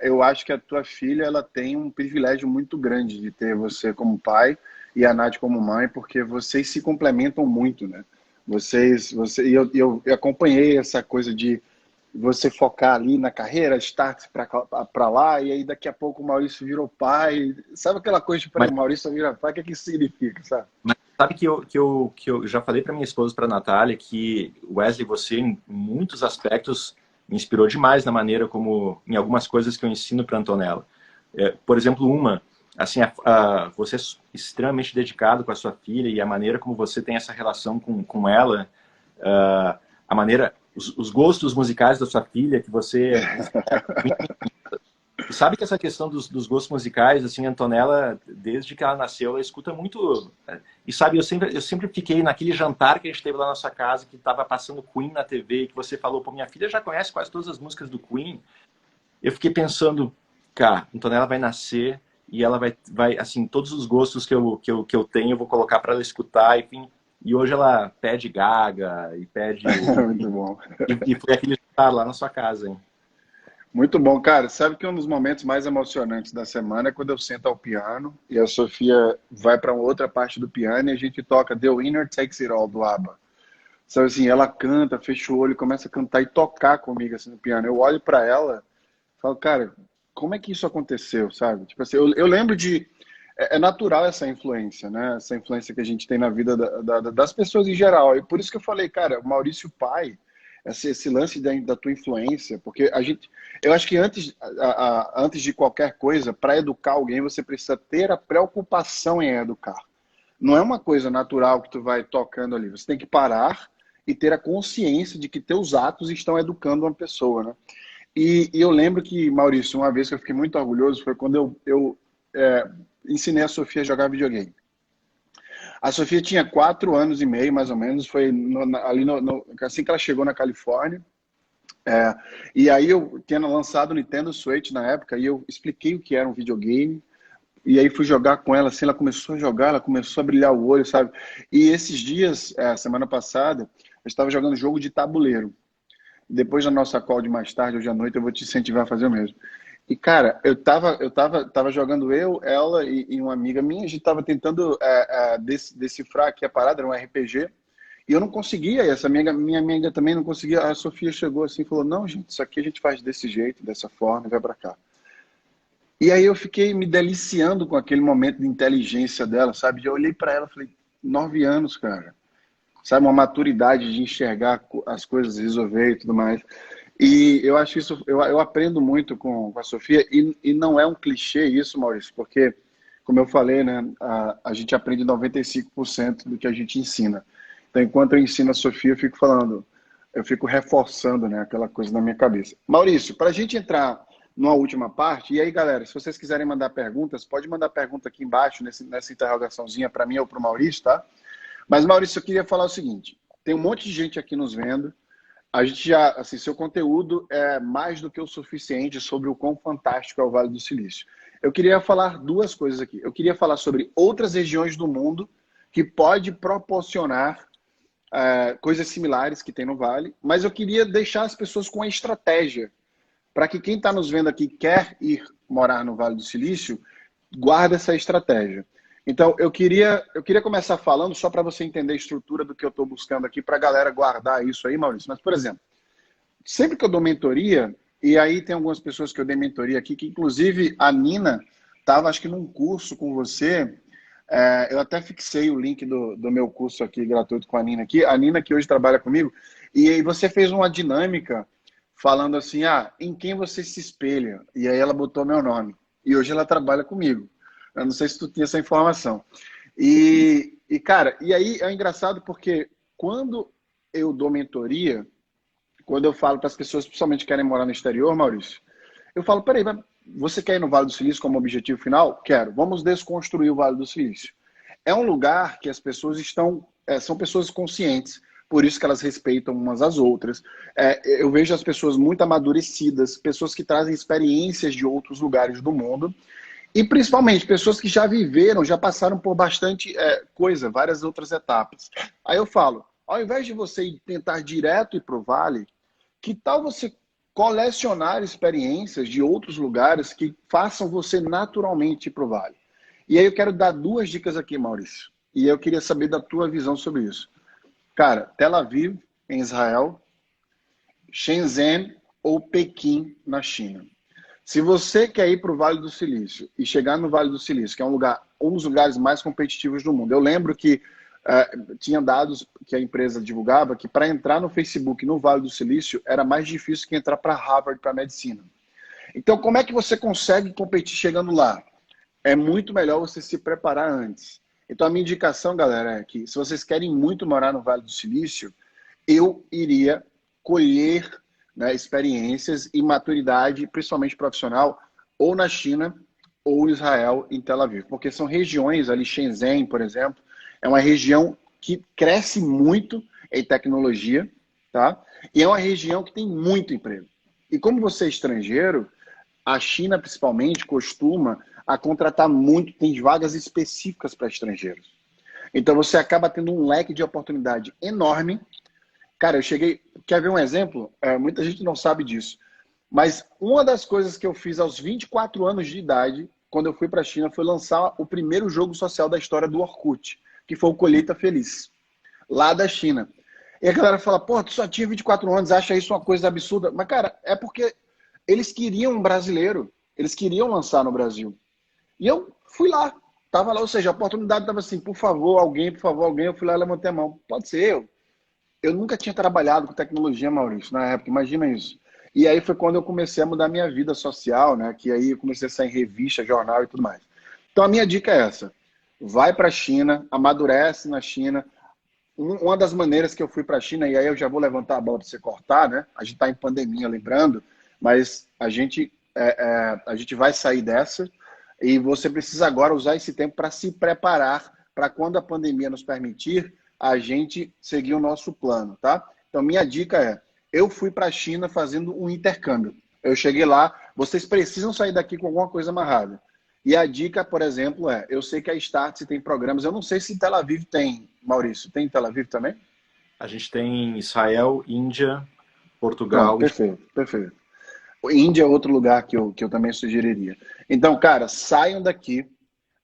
eu acho que a tua filha, ela tem um privilégio muito grande de ter você como pai e a Nath como mãe, porque vocês se complementam muito, né? Eu acompanhei essa coisa de você focar ali na carreira, start para lá, e aí daqui a pouco o Maurício virou pai. Sabe aquela coisa de, peraí, Mas, o Maurício vira pai, o que é que isso significa, sabe? mas sabe que eu já falei para minha esposa, para Natália, que Wesley, você, em muitos aspectos, me inspirou demais na maneira como, em algumas coisas que eu ensino para Antonella. Por exemplo, assim, você é extremamente dedicado com a sua filha e a maneira como você tem essa relação com ela, a maneira, os gostos musicais da sua filha, que você... E sabe que essa questão dos gostos musicais, assim, a Antonella, desde que ela nasceu, ela escuta muito... E sabe, eu sempre fiquei naquele jantar que a gente teve lá na sua casa, que estava passando Queen na TV, que você falou, pô, minha filha já conhece quase todas as músicas do Queen. Eu fiquei pensando, cara, Antonella vai nascer e ela vai assim, todos os gostos que eu tenho, eu vou colocar para ela escutar, enfim. E hoje ela pede Gaga e pede... Muito bom. E foi aquele jantar lá na sua casa, hein? Muito bom, cara. Sabe que um dos momentos mais emocionantes da semana é quando eu sento ao piano e a Sofia vai para outra parte do piano e a gente toca The Winner Takes It All, do ABBA. Sabe assim, ela canta, fecha o olho, começa a cantar e tocar comigo assim no piano. Eu olho para ela e falo, cara, como é que isso aconteceu, sabe? Tipo assim, eu lembro de... É natural essa influência, né? Essa influência que a gente tem na vida das pessoas em geral. E por isso que eu falei, cara, o Maurício pai, esse lance da tua influência, porque a gente... Eu acho que antes de qualquer coisa, para educar alguém, você precisa ter a preocupação em educar. Não é uma coisa natural que tu vai tocando ali. Você tem que parar e ter a consciência de que teus atos estão educando uma pessoa, né? E eu lembro que, Maurício, uma vez que eu fiquei muito orgulhoso foi quando eu ensinei a Sofia a jogar videogame. A Sofia tinha 4 anos e meio, mais ou menos, foi assim que ela chegou na Califórnia. E aí eu tinha lançado o Nintendo Switch na época e eu expliquei o que era um videogame. E aí fui jogar com ela, assim, ela começou a jogar, ela começou a brilhar o olho, sabe? E esses dias, semana passada, eu estava jogando jogo de tabuleiro. Depois da nossa call de mais tarde, hoje à noite, eu vou te incentivar a fazer o mesmo. E, cara, eu tava jogando ela e uma amiga minha, a gente tava tentando decifrar aqui a parada, era um RPG, e eu não conseguia, e essa minha amiga também não conseguia. A Sofia chegou assim e falou, não, gente, isso aqui a gente faz desse jeito, dessa forma, e vai pra cá. E aí eu fiquei me deliciando com aquele momento de inteligência dela, sabe? Eu olhei pra ela e falei, 9 anos, cara. Sabe, uma maturidade de enxergar as coisas, resolver e tudo mais. E eu acho isso, eu aprendo muito com a Sofia, e não é um clichê isso, Maurício, porque, como eu falei, né, a gente aprende 95% do que a gente ensina. Então, enquanto eu ensino a Sofia, eu fico reforçando, né, aquela coisa na minha cabeça. Maurício, para a gente entrar numa última parte, e aí, galera, se vocês quiserem mandar perguntas, pode mandar pergunta aqui embaixo, nessa interrogaçãozinha para mim ou para o Maurício, tá? Mas, Maurício, eu queria falar o seguinte, tem um monte de gente aqui nos vendo, a gente já, assim, seu conteúdo é mais do que o suficiente sobre o quão fantástico é o Vale do Silício. Eu queria falar duas coisas aqui. Eu queria falar sobre outras regiões do mundo que pode proporcionar coisas similares que tem no Vale, mas eu queria deixar as pessoas com a estratégia para que quem está nos vendo aqui quer ir morar no Vale do Silício, guarde essa estratégia. Então, eu queria começar falando, só para você entender a estrutura do que eu estou buscando aqui, para a galera guardar isso aí, Maurício. Mas, por exemplo, sempre que eu dou mentoria, e aí tem algumas pessoas que eu dei mentoria aqui, que inclusive a Nina estava, acho que num curso com você, eu até fixei o link do meu curso aqui, gratuito com a Nina que hoje trabalha comigo, e aí você fez uma dinâmica falando assim, em quem você se espelha? E aí ela botou meu nome. E hoje ela trabalha comigo. Eu não sei se tu tinha essa informação. Cara, e aí é engraçado porque quando eu dou mentoria, quando eu falo para as pessoas, principalmente que querem morar no exterior, Maurício, eu falo, peraí, você quer ir no Vale do Silício como objetivo final? Quero. Vamos desconstruir o Vale do Silício. É um lugar que as pessoas são pessoas conscientes, por isso que elas respeitam umas às outras. Eu vejo as pessoas muito amadurecidas, pessoas que trazem experiências de outros lugares do mundo, e principalmente pessoas que já viveram, já passaram por bastante coisa, várias outras etapas. Aí eu falo, ao invés de você tentar direto ir para o Vale, que tal você colecionar experiências de outros lugares que façam você naturalmente ir para o Vale? E aí eu quero dar 2 dicas aqui, Maurício. E eu queria saber da tua visão sobre isso. Cara, Tel Aviv, em Israel, Shenzhen ou Pequim, na China. Se você quer ir para o Vale do Silício e chegar no Vale do Silício, que é um dos lugares mais competitivos do mundo, eu lembro que tinha dados que a empresa divulgava que para entrar no Facebook no Vale do Silício era mais difícil que entrar para Harvard para medicina. Então, como é que você consegue competir chegando lá? É muito melhor você se preparar antes. Então, a minha indicação, galera, é que se vocês querem muito morar no Vale do Silício, eu iria colher, né, experiências e maturidade, principalmente profissional, ou na China ou em Israel, em Tel Aviv. Porque são regiões, ali Shenzhen, por exemplo, é uma região que cresce muito em tecnologia, tá? E é uma região que tem muito emprego. E como você é estrangeiro, a China, principalmente, costuma a contratar muito, tem vagas específicas para estrangeiros. Então, você acaba tendo um leque de oportunidade enorme. Cara, eu cheguei... Quer ver um exemplo? Muita gente não sabe disso. Mas uma das coisas que eu fiz aos 24 anos de idade, quando eu fui para a China, foi lançar o primeiro jogo social da história do Orkut, que foi o Colheita Feliz, lá da China. E a galera fala, pô, tu só tinha 24 anos, acha isso uma coisa absurda. Mas, cara, é porque eles queriam um brasileiro, eles queriam lançar no Brasil. E eu fui lá, tava lá, ou seja, a oportunidade estava assim, por favor, alguém, eu fui lá e levantei a mão. Pode ser eu. Eu nunca tinha trabalhado com tecnologia, Maurício, na época, imagina isso. E aí foi quando eu comecei a mudar minha vida social, né? Que aí eu comecei a sair em revista, jornal e tudo mais. Então a minha dica é essa. Vai para a China, amadurece na China. Uma das maneiras que eu fui para a China, e aí eu já vou levantar a bola para você cortar, né? A gente está em pandemia, lembrando, mas a gente vai sair dessa e você precisa agora usar esse tempo para se preparar para quando a pandemia nos permitir, a gente seguir o nosso plano, tá? Então, minha dica é, eu fui para a China fazendo um intercâmbio. Eu cheguei lá, vocês precisam sair daqui com alguma coisa amarrada. E a dica, por exemplo, eu sei que a Startse tem programas, eu não sei se Tel Aviv tem, Maurício, tem em Tel Aviv também? A gente tem Israel, Índia, Pronto, Portugal e... perfeito, perfeito. Índia é outro lugar que eu também sugeriria. Então, cara, saiam daqui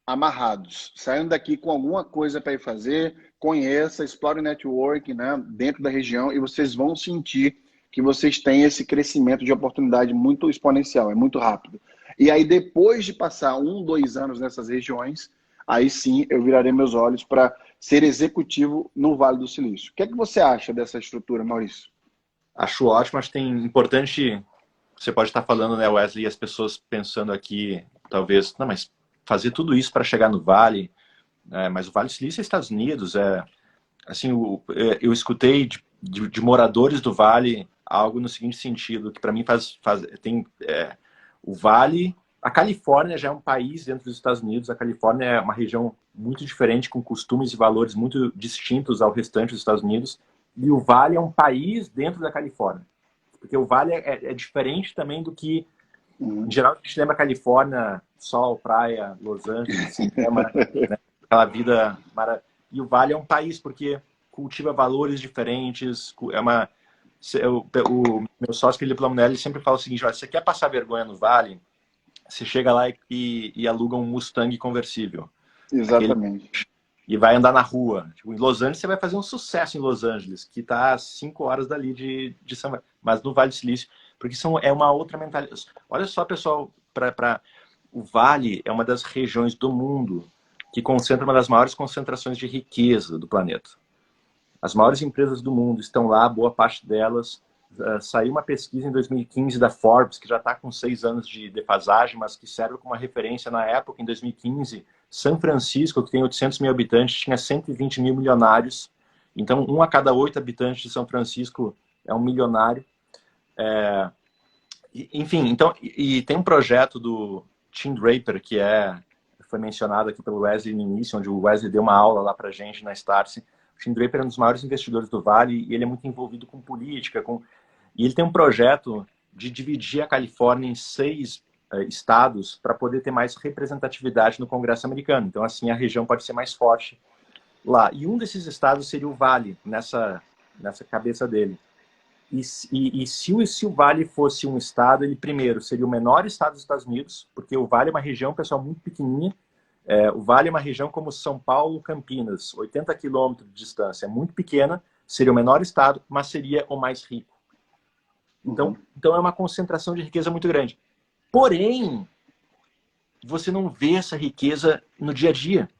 amarrados. Saiam daqui com alguma coisa para ir fazer, conheça, explore network, né, dentro da região e vocês vão sentir que vocês têm esse crescimento de oportunidade muito exponencial, é muito rápido. E aí, depois de passar 1, 2 anos nessas regiões, aí sim eu virarei meus olhos para ser executivo no Vale do Silício. O que é que você acha dessa estrutura, Maurício? Acho ótimo, acho que tem importante... Você pode estar falando, né, Wesley, e as pessoas pensando aqui, talvez, não, mas fazer tudo isso para chegar no Vale, mas o Vale do Silício é Estados Unidos, assim, eu escutei de moradores do Vale algo no seguinte sentido, que para mim o Vale, a Califórnia já é um país dentro dos Estados Unidos, a Califórnia é uma região muito diferente, com costumes e valores muito distintos ao restante dos Estados Unidos, e o Vale é um país dentro da Califórnia. Porque o Vale é diferente também do que, em geral, a gente lembra Califórnia, sol, praia, Los Angeles, cinema, né? Aquela vida maravilhosa. E o Vale é um país porque cultiva valores diferentes. O meu sócio, Felipe Lamunelli, sempre fala o seguinte, olha, se você quer passar vergonha no Vale, você chega lá e aluga um Mustang conversível. Exatamente. E vai andar na rua. Tipo, em Los Angeles, você vai fazer um sucesso em Los Angeles, que está a 5 horas dali de São Paulo. Mas no Vale do Silício, porque é uma outra mentalidade. Olha só, pessoal, o Vale é uma das regiões do mundo que concentra uma das maiores concentrações de riqueza do planeta. As maiores empresas do mundo estão lá, boa parte delas. Saiu uma pesquisa em 2015 da Forbes, que já está com 6 anos de defasagem, mas que serve como uma referência na época, em 2015. São Francisco, que tem 800 mil habitantes, tinha 120 mil milionários. Então, 1 a cada 8 habitantes de São Francisco é um milionário. Enfim, então, e tem um projeto do Tim Draper, que foi mencionado aqui pelo Wesley no início, onde o Wesley deu uma aula lá pra gente na Startse. O Tim Draper é um dos maiores investidores do Vale e ele é muito envolvido com política. E ele tem um projeto de dividir a Califórnia em 6 estados para poder ter mais representatividade no Congresso americano. Então, assim, a região pode ser mais forte. lá. E um desses estados seria o Vale, nessa cabeça dele. E se o Vale fosse um estado, ele primeiro seria o menor estado dos Estados Unidos, porque o Vale é uma região, pessoal, muito pequenininha. O Vale é uma região como São Paulo, Campinas, 80 quilômetros de distância, é muito pequena, seria o menor estado, mas seria o mais rico. Então é uma concentração de riqueza muito grande. Porém, você não vê essa riqueza no dia a dia.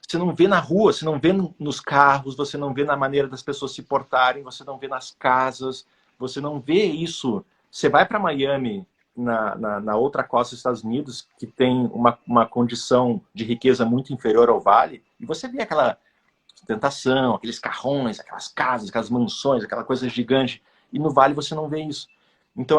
Você não vê na rua, você não vê nos carros, você não vê na maneira das pessoas se portarem, você não vê nas casas, você não vê isso. Você vai para Miami, na outra costa dos Estados Unidos, que tem uma condição de riqueza muito inferior ao Vale, e você vê aquela ostentação, aqueles carrões, aquelas casas, aquelas mansões, aquela coisa gigante, e no Vale você não vê isso. Então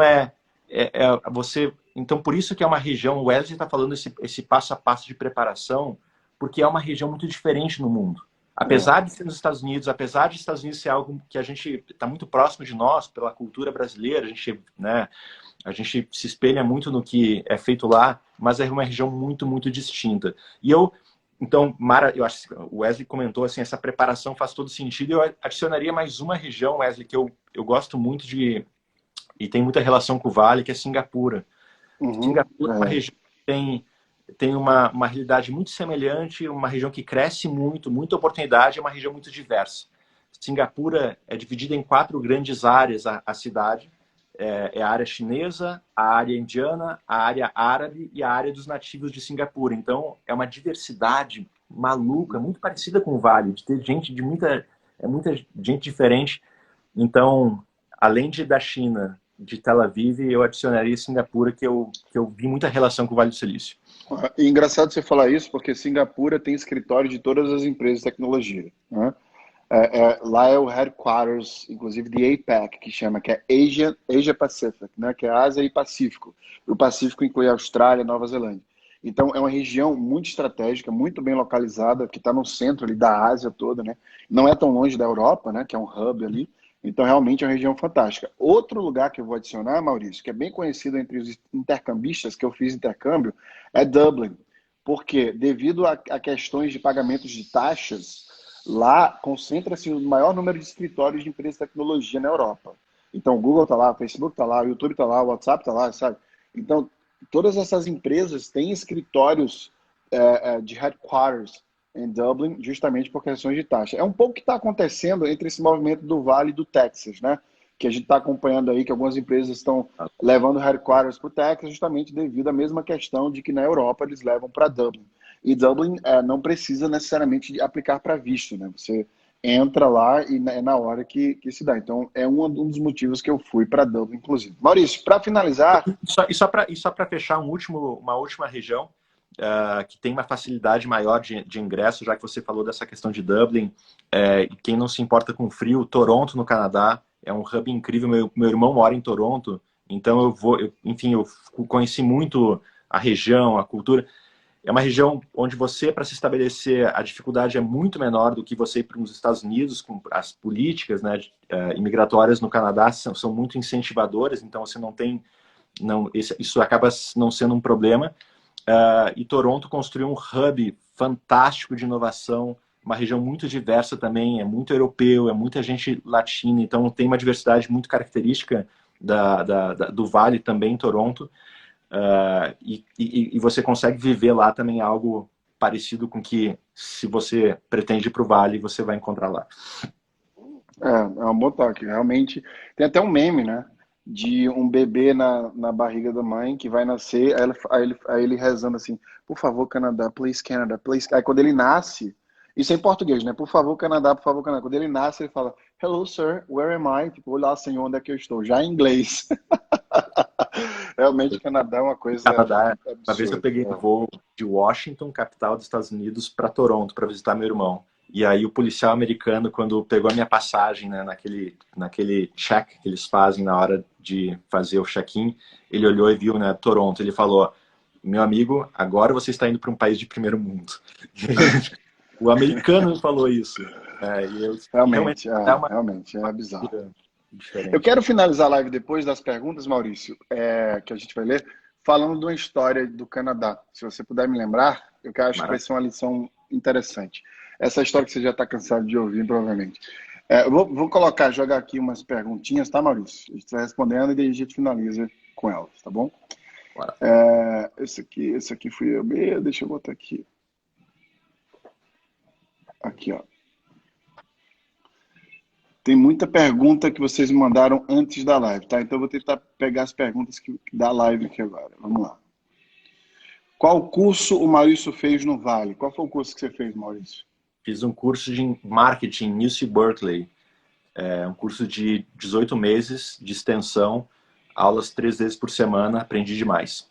então por isso que é uma região, o Wesley está falando esse passo a passo de preparação, porque é uma região muito diferente no mundo. Apesar de ser nos Estados Unidos, apesar de Estados Unidos ser algo que a gente está muito próximo de nós, pela cultura brasileira, a gente se espelha muito no que é feito lá, mas é uma região muito, muito distinta. Então, Mara, eu acho que o Wesley comentou assim, essa preparação faz todo sentido. Eu adicionaria mais uma região, Wesley, que eu gosto muito e tem muita relação com o Vale, que é Singapura. Singapura é uma região que tem uma realidade muito semelhante, uma região que cresce muito, muita oportunidade, é uma região muito diversa. Singapura é dividida em 4 grandes áreas, a cidade. É a área chinesa, a área indiana, a área árabe e a área dos nativos de Singapura. Então, é uma diversidade maluca, muito parecida com o Vale, de ter gente muita gente diferente. Então, além da China, de Tel Aviv, eu adicionaria Singapura, que eu vi muita relação com o Vale do Silício. E engraçado você falar isso, porque Singapura tem escritório de todas as empresas de tecnologia, né? Lá é o headquarters, inclusive, de APAC, que chama, que é Asia Pacific, né? Que é Ásia e Pacífico. O Pacífico inclui a Austrália e Nova Zelândia. Então, é uma região muito estratégica, muito bem localizada, que está no centro ali da Ásia toda, né? Não é tão longe da Europa, né? Que é um hub ali. Então, realmente é uma região fantástica. Outro lugar que eu vou adicionar, Maurício, que é bem conhecido entre os intercambistas, que eu fiz intercâmbio, é Dublin. Por quê? Devido a questões de pagamentos de taxas, lá concentra-se o maior número de escritórios de empresas de tecnologia na Europa. Então, o Google está lá, o Facebook está lá, o YouTube está lá, o WhatsApp está lá, sabe? Então, todas essas empresas têm escritórios de headquarters em Dublin, justamente por questões de taxa. É um pouco o que está acontecendo entre esse movimento do Vale e do Texas, né? Que a gente está acompanhando aí, que algumas empresas estão levando headquarters para o Texas, justamente devido à mesma questão de que na Europa eles levam para Dublin. E Dublin não precisa necessariamente aplicar para visto, né? Você entra lá e é na hora que se dá. Então, é um dos motivos que eu fui para Dublin, inclusive. Maurício, para finalizar... Só para fechar uma última região, que tem uma facilidade maior de ingresso, já que você falou dessa questão de Dublin, e quem não se importa com frio, Toronto, no Canadá, é um hub incrível. Meu irmão mora em Toronto, então eu conheci muito a região, a cultura. É uma região onde para se estabelecer, a dificuldade é muito menor do que você ir para os Estados Unidos, com as políticas, né, imigratórias no Canadá são muito incentivadoras, então você não tem... isso acaba não sendo um problema. E Toronto construiu um hub fantástico de inovação, uma região muito diversa também, é muito europeu, é muita gente latina, então tem uma diversidade muito característica do Vale também em Toronto. E você consegue viver lá também algo parecido com que, se você pretende ir para o Vale, você vai encontrar lá. É um bom toque. Realmente, tem até um meme, né? De um bebê na barriga da mãe que vai nascer, aí ele rezando assim, por favor, Canadá, please, Canada, please. Aí quando ele nasce, isso é em português, né? Por favor, Canadá, por favor, Canadá. Quando ele nasce, ele fala, hello, sir, where am I? Tipo, olá, senhor, onde é que eu estou? Já em inglês. Realmente, Canadá é uma coisa Canadá, absurda. uma vez eu peguei um voo de Washington, capital dos Estados Unidos, para Toronto, para visitar meu irmão. E aí o policial americano, quando pegou a minha passagem, né, naquele check que eles fazem na hora de fazer o check-in, ele olhou e viu, né, Toronto. Ele falou, meu amigo, agora você está indo para um país de primeiro mundo. O americano me falou isso. Realmente é bizarro. Diferente. Eu quero finalizar a live depois das perguntas, Maurício, que a gente vai ler, falando de uma história do Canadá. Se você puder me lembrar, eu acho que vai ser uma lição interessante. essa história que você já está cansado de ouvir, provavelmente. Eu vou jogar aqui umas perguntinhas, tá, Maurício? A gente vai respondendo e daí a gente finaliza com elas, tá bom? Bora. Esse aqui fui eu. Deixa eu botar aqui. Aqui, ó. Tem muita pergunta que vocês me mandaram antes da live, tá? Então eu vou tentar pegar as perguntas da live aqui agora. Vamos lá. Qual curso o Maurício fez no Vale? Qual foi o curso que você fez, Maurício? Fiz um curso de marketing em UC Berkeley. Um curso de 18 meses de extensão, aulas 3 vezes por semana, aprendi demais.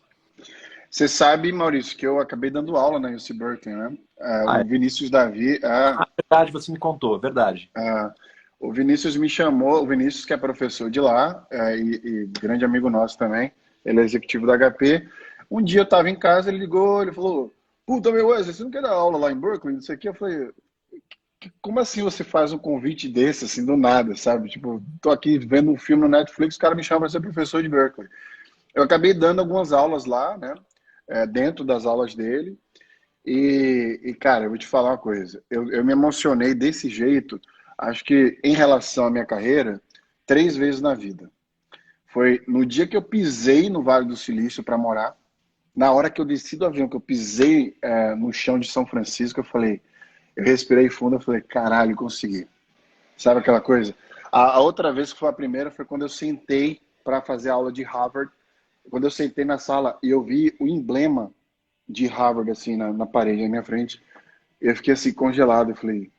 Você sabe, Maurício, que eu acabei dando aula na UC Berkeley, né? O é Vinícius Davi... verdade, você me contou, verdade. O Vinícius me chamou, o Vinícius que é professor de lá, e grande amigo nosso também, ele é executivo da HP. Um dia eu estava em casa, ele ligou, ele falou, puta, meu Wesley, você não quer dar aula lá em Berkeley? Não sei o que. Eu falei, como assim você faz um convite desse, assim, do nada, sabe? Tipo, tô aqui vendo um filme no Netflix, o cara me chama para ser professor de Berkeley. Eu acabei dando algumas aulas lá, né? Dentro das aulas dele. E, cara, eu vou te falar uma coisa. Eu me emocionei desse jeito, acho que em relação à minha carreira, 3 vezes na vida. Foi no dia que eu pisei no Vale do Silício para morar, na hora que eu desci do avião, que eu pisei no chão de São Francisco, eu respirei fundo, eu falei, caralho, consegui. Sabe aquela coisa? A outra vez que foi a primeira foi quando eu sentei para fazer aula de Harvard. Quando eu sentei na sala e eu vi o emblema de Harvard assim na parede na minha frente, eu fiquei assim congelado. Eu falei,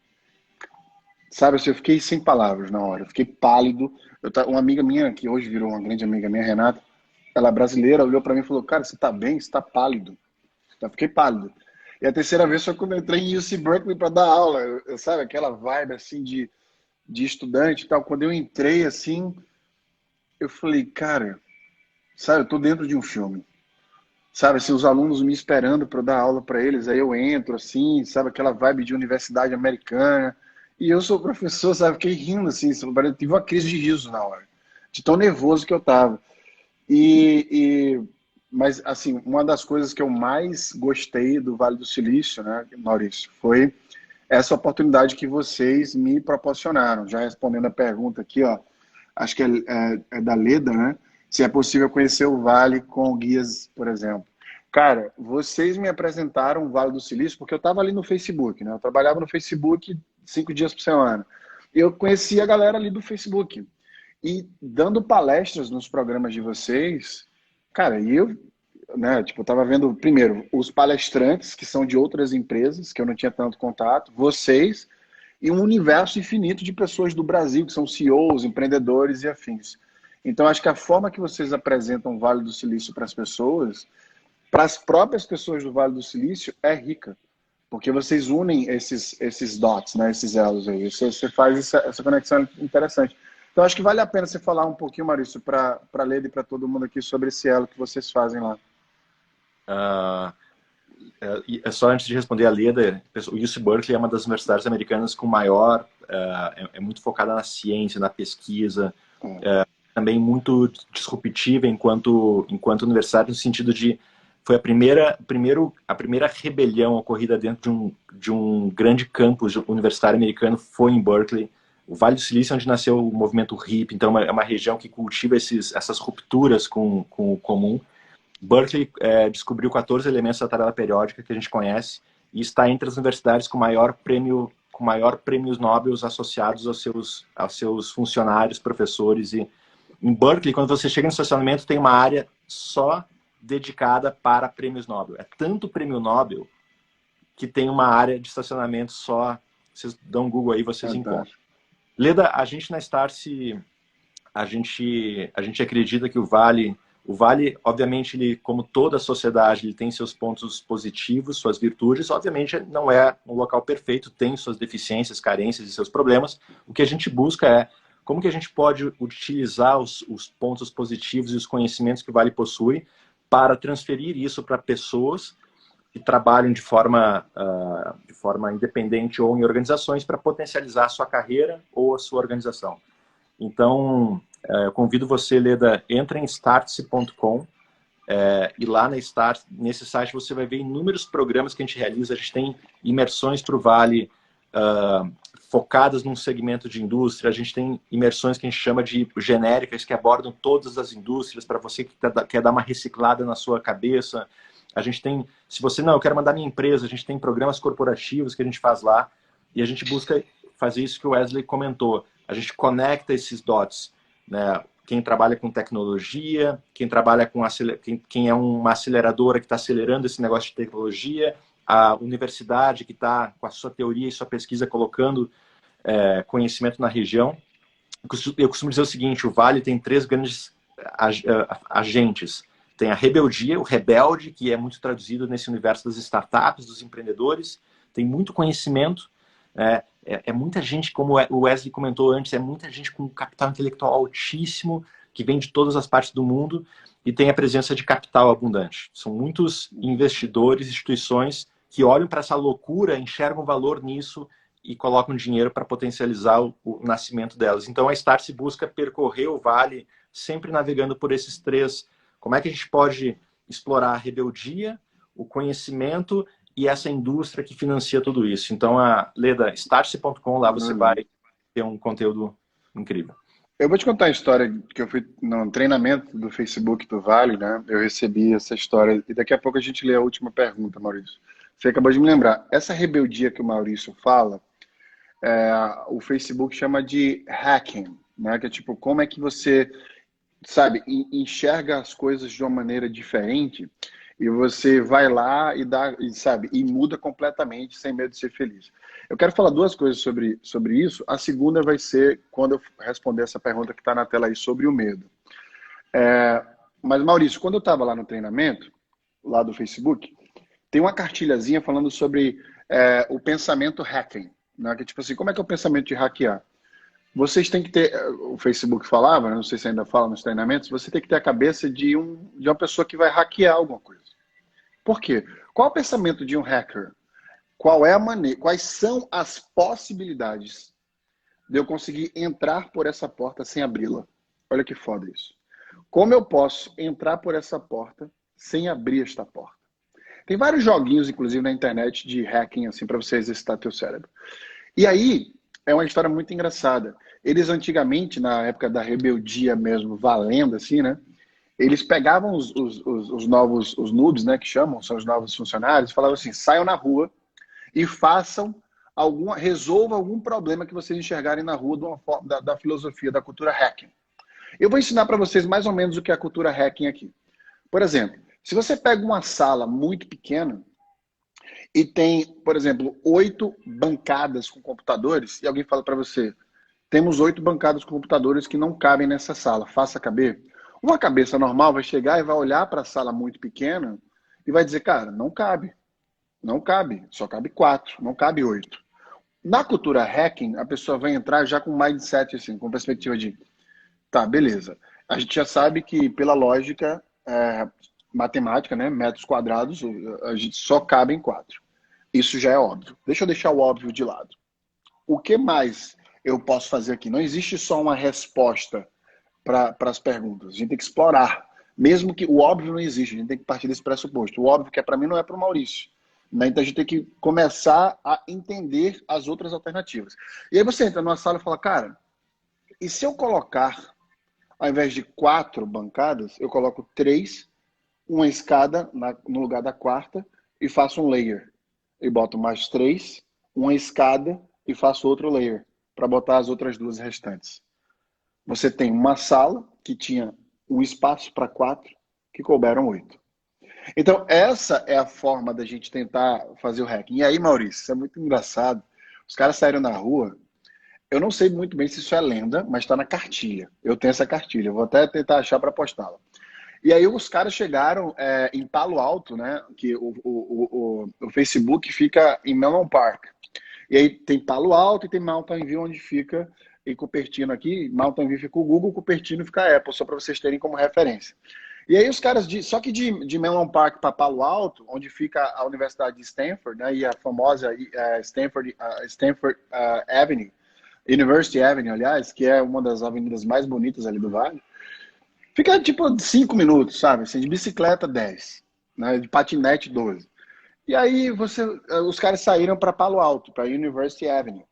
sabe, assim, eu fiquei sem palavras na hora. Eu fiquei pálido. Uma amiga minha, que hoje virou uma grande amiga minha, Renata, ela é brasileira, olhou para mim e falou, cara, você tá bem? Você tá pálido? Eu fiquei pálido. E a terceira vez foi quando eu entrei em UC Berkeley para dar aula. Sabe, aquela vibe assim de estudante e tal. Quando eu entrei assim, eu falei, cara, sabe, eu tô dentro de um filme. Sabe, assim, os alunos me esperando para dar aula para eles, aí eu entro assim, sabe, aquela vibe de universidade americana. E eu sou professor, sabe, fiquei rindo assim, eu tive uma crise de riso na hora, de tão nervoso que eu tava. Mas, assim, uma das coisas que eu mais gostei do Vale do Silício, né, Maurício, foi essa oportunidade que vocês me proporcionaram. Já respondendo a pergunta aqui, ó, acho que é da Leda, né? Se é possível conhecer o Vale com guias, por exemplo. Cara, vocês me apresentaram o Vale do Silício porque eu estava ali no Facebook, né? Eu trabalhava no Facebook 5 dias por semana. Eu conhecia a galera ali do Facebook. E dando palestras nos programas de vocês, cara, e eu, né, tipo, eu tava vendo primeiro os palestrantes que são de outras empresas, que eu não tinha tanto contato, vocês, e um universo infinito de pessoas do Brasil, que são CEOs, empreendedores e afins. Então, acho que a forma que vocês apresentam o Vale do Silício para as pessoas, para as próprias pessoas do Vale do Silício, é rica. Porque vocês unem esses dots, né, esses elos aí. Você faz essa conexão interessante. Então, acho que vale a pena você falar um pouquinho, Maurício, para a Leda e para todo mundo aqui sobre esse elo que vocês fazem lá. Só antes de responder a Leda, o UC Berkeley é uma das universidades americanas com maior, é muito focada na ciência, na pesquisa, também muito disruptiva enquanto universidade, no sentido de foi a primeira rebelião ocorrida dentro de um grande campus universitário americano foi em Berkeley. O Vale do Silício é onde nasceu o movimento hippie, então é uma região que cultiva essas rupturas com o comum. Berkeley descobriu 14 elementos da tabela periódica que a gente conhece e está entre as universidades com maior prêmios Nobel associados aos seus funcionários, professores. E em Berkeley, quando você chega no estacionamento, tem uma área só dedicada para prêmios Nobel. É tanto prêmio Nobel que tem uma área de estacionamento só. Vocês dão um Google aí, vocês encontram. Leda, a gente na Startse, a gente acredita que o Vale, obviamente, ele, como toda a sociedade, ele tem seus pontos positivos, suas virtudes. Obviamente, não é um local perfeito, tem suas deficiências, carências e seus problemas. O que a gente busca é como que a gente pode utilizar os pontos positivos e os conhecimentos que o Vale possui para transferir isso para pessoas que trabalham de forma independente ou em organizações para potencializar a sua carreira ou a sua organização. Então, eu convido você, Leda, entra em startse.com e lá nesse site você vai ver inúmeros programas que a gente realiza. A gente tem imersões para o Vale focadas num segmento de indústria. A gente tem imersões que a gente chama de genéricas, que abordam todas as indústrias, para você que quer dar uma reciclada na sua cabeça. A gente tem, se você não, eu quero mandar minha empresa, a gente tem programas corporativos que a gente faz lá, e a gente busca fazer isso que o Wesley comentou. A gente conecta esses dots, né? Quem trabalha com tecnologia, quem trabalha com quem é uma aceleradora que está acelerando esse negócio de tecnologia, a universidade que está com a sua teoria e sua pesquisa colocando conhecimento na região. Eu costumo dizer o seguinte, o Vale tem 3 grandes agentes. Tem a rebeldia, o rebelde, que é muito traduzido nesse universo das startups, dos empreendedores. Tem muito conhecimento. É muita gente, como o Wesley comentou antes, é muita gente com capital intelectual altíssimo, que vem de todas as partes do mundo, e tem a presença de capital abundante. São muitos investidores, instituições, que olham para essa loucura, enxergam valor nisso e colocam dinheiro para potencializar o nascimento delas. Então a Startse busca percorrer o Vale, sempre navegando por esses 3. Como é que a gente pode explorar a rebeldia, o conhecimento e essa indústria que financia tudo isso? Então, Leda, startse.com, lá você vai ter um conteúdo incrível. Eu vou te contar a história que eu fui no treinamento do Facebook do Vale, né? Eu recebi essa história e daqui a pouco a gente lê a última pergunta, Maurício. Você acabou de me lembrar. Essa rebeldia que o Maurício fala, o Facebook chama de hacking, né? Que é tipo, como é que você, sabe, enxerga as coisas de uma maneira diferente e você vai lá e dá, sabe, e muda completamente sem medo de ser feliz. Eu quero falar 2 coisas sobre isso. A segunda vai ser quando eu responder essa pergunta que está na tela aí sobre o medo. Mas, Maurício, quando eu estava lá no treinamento, lá do Facebook, tem uma cartilhazinha falando sobre o pensamento hacking. Né? Que, tipo assim, como é que é o pensamento de hackear? Vocês têm que ter, o Facebook falava, não sei se ainda fala nos treinamentos, você tem que ter a cabeça de uma pessoa que vai hackear alguma coisa. Por quê? Qual é o pensamento de um hacker? Qual é a maneira, quais são as possibilidades de eu conseguir entrar por essa porta sem abri-la? Olha que foda isso. Como eu posso entrar por essa porta sem abrir esta porta? Tem vários joguinhos, inclusive, na internet de hacking, assim, para você exercitar teu cérebro. E aí, é uma história muito engraçada. Eles antigamente, na época da rebeldia mesmo, valendo, assim, né? Eles pegavam os novos, os noobs, né, que chamam, são os novos funcionários, falavam assim, saiam na rua e resolvam algum problema que vocês enxergarem na rua de uma forma, da filosofia, da cultura hacking. Eu vou ensinar para vocês mais ou menos o que é a cultura hacking aqui. Por exemplo, se você pega uma sala muito pequena e tem, por exemplo, 8 bancadas com computadores, e alguém fala para você, temos 8 bancadas com computadores que não cabem nessa sala, faça caber. Uma cabeça normal vai chegar e vai olhar para a sala muito pequena e vai dizer, cara, não cabe. Não cabe, só cabe 4, não cabe 8. Na cultura hacking, a pessoa vai entrar já com mindset, assim, com perspectiva de, tá, beleza. A gente já sabe que, pela lógica matemática, né, metros quadrados, a gente só cabe em 4. Isso já é óbvio. Deixa eu deixar o óbvio de lado. O que mais eu posso fazer aqui? Não existe só uma resposta para as perguntas. A gente tem que explorar. Mesmo que o óbvio não existe, a gente tem que partir desse pressuposto. O óbvio que é para mim não é para o Maurício. Né? Então a gente tem que começar a entender as outras alternativas. E aí você entra numa sala e fala, cara, e se eu colocar, ao invés de 4 bancadas, eu coloco 3, uma escada no lugar da 4ª e faço um layer. E boto mais 3, uma escada e faço outro layer para botar as outras 2 restantes. Você tem uma sala que tinha um espaço para 4, que couberam 8. Então, essa é a forma da gente tentar fazer o hacking. E aí, Maurício, isso é muito engraçado. Os caras saíram na rua. Eu não sei muito bem se isso é lenda, mas está na cartilha. Eu tenho essa cartilha. Eu vou até tentar achar para postá-la. E aí os caras chegaram em Palo Alto, né? Que o Facebook fica em Menlo Park. E aí tem Palo Alto e tem Mountain View, onde fica, e Cupertino aqui. Mountain View fica o Google, Cupertino fica a Apple, só para vocês terem como referência. E aí os caras, só que de Menlo Park para Palo Alto, onde fica a Universidade de Stanford, né? E a famosa Stanford Avenue, University Avenue, aliás, que é uma das avenidas mais bonitas ali do Vale. Fica tipo 5 minutos, sabe? Assim, de bicicleta, 10. Né? De patinete, 12. E aí os caras saíram para Palo Alto, para University Avenue.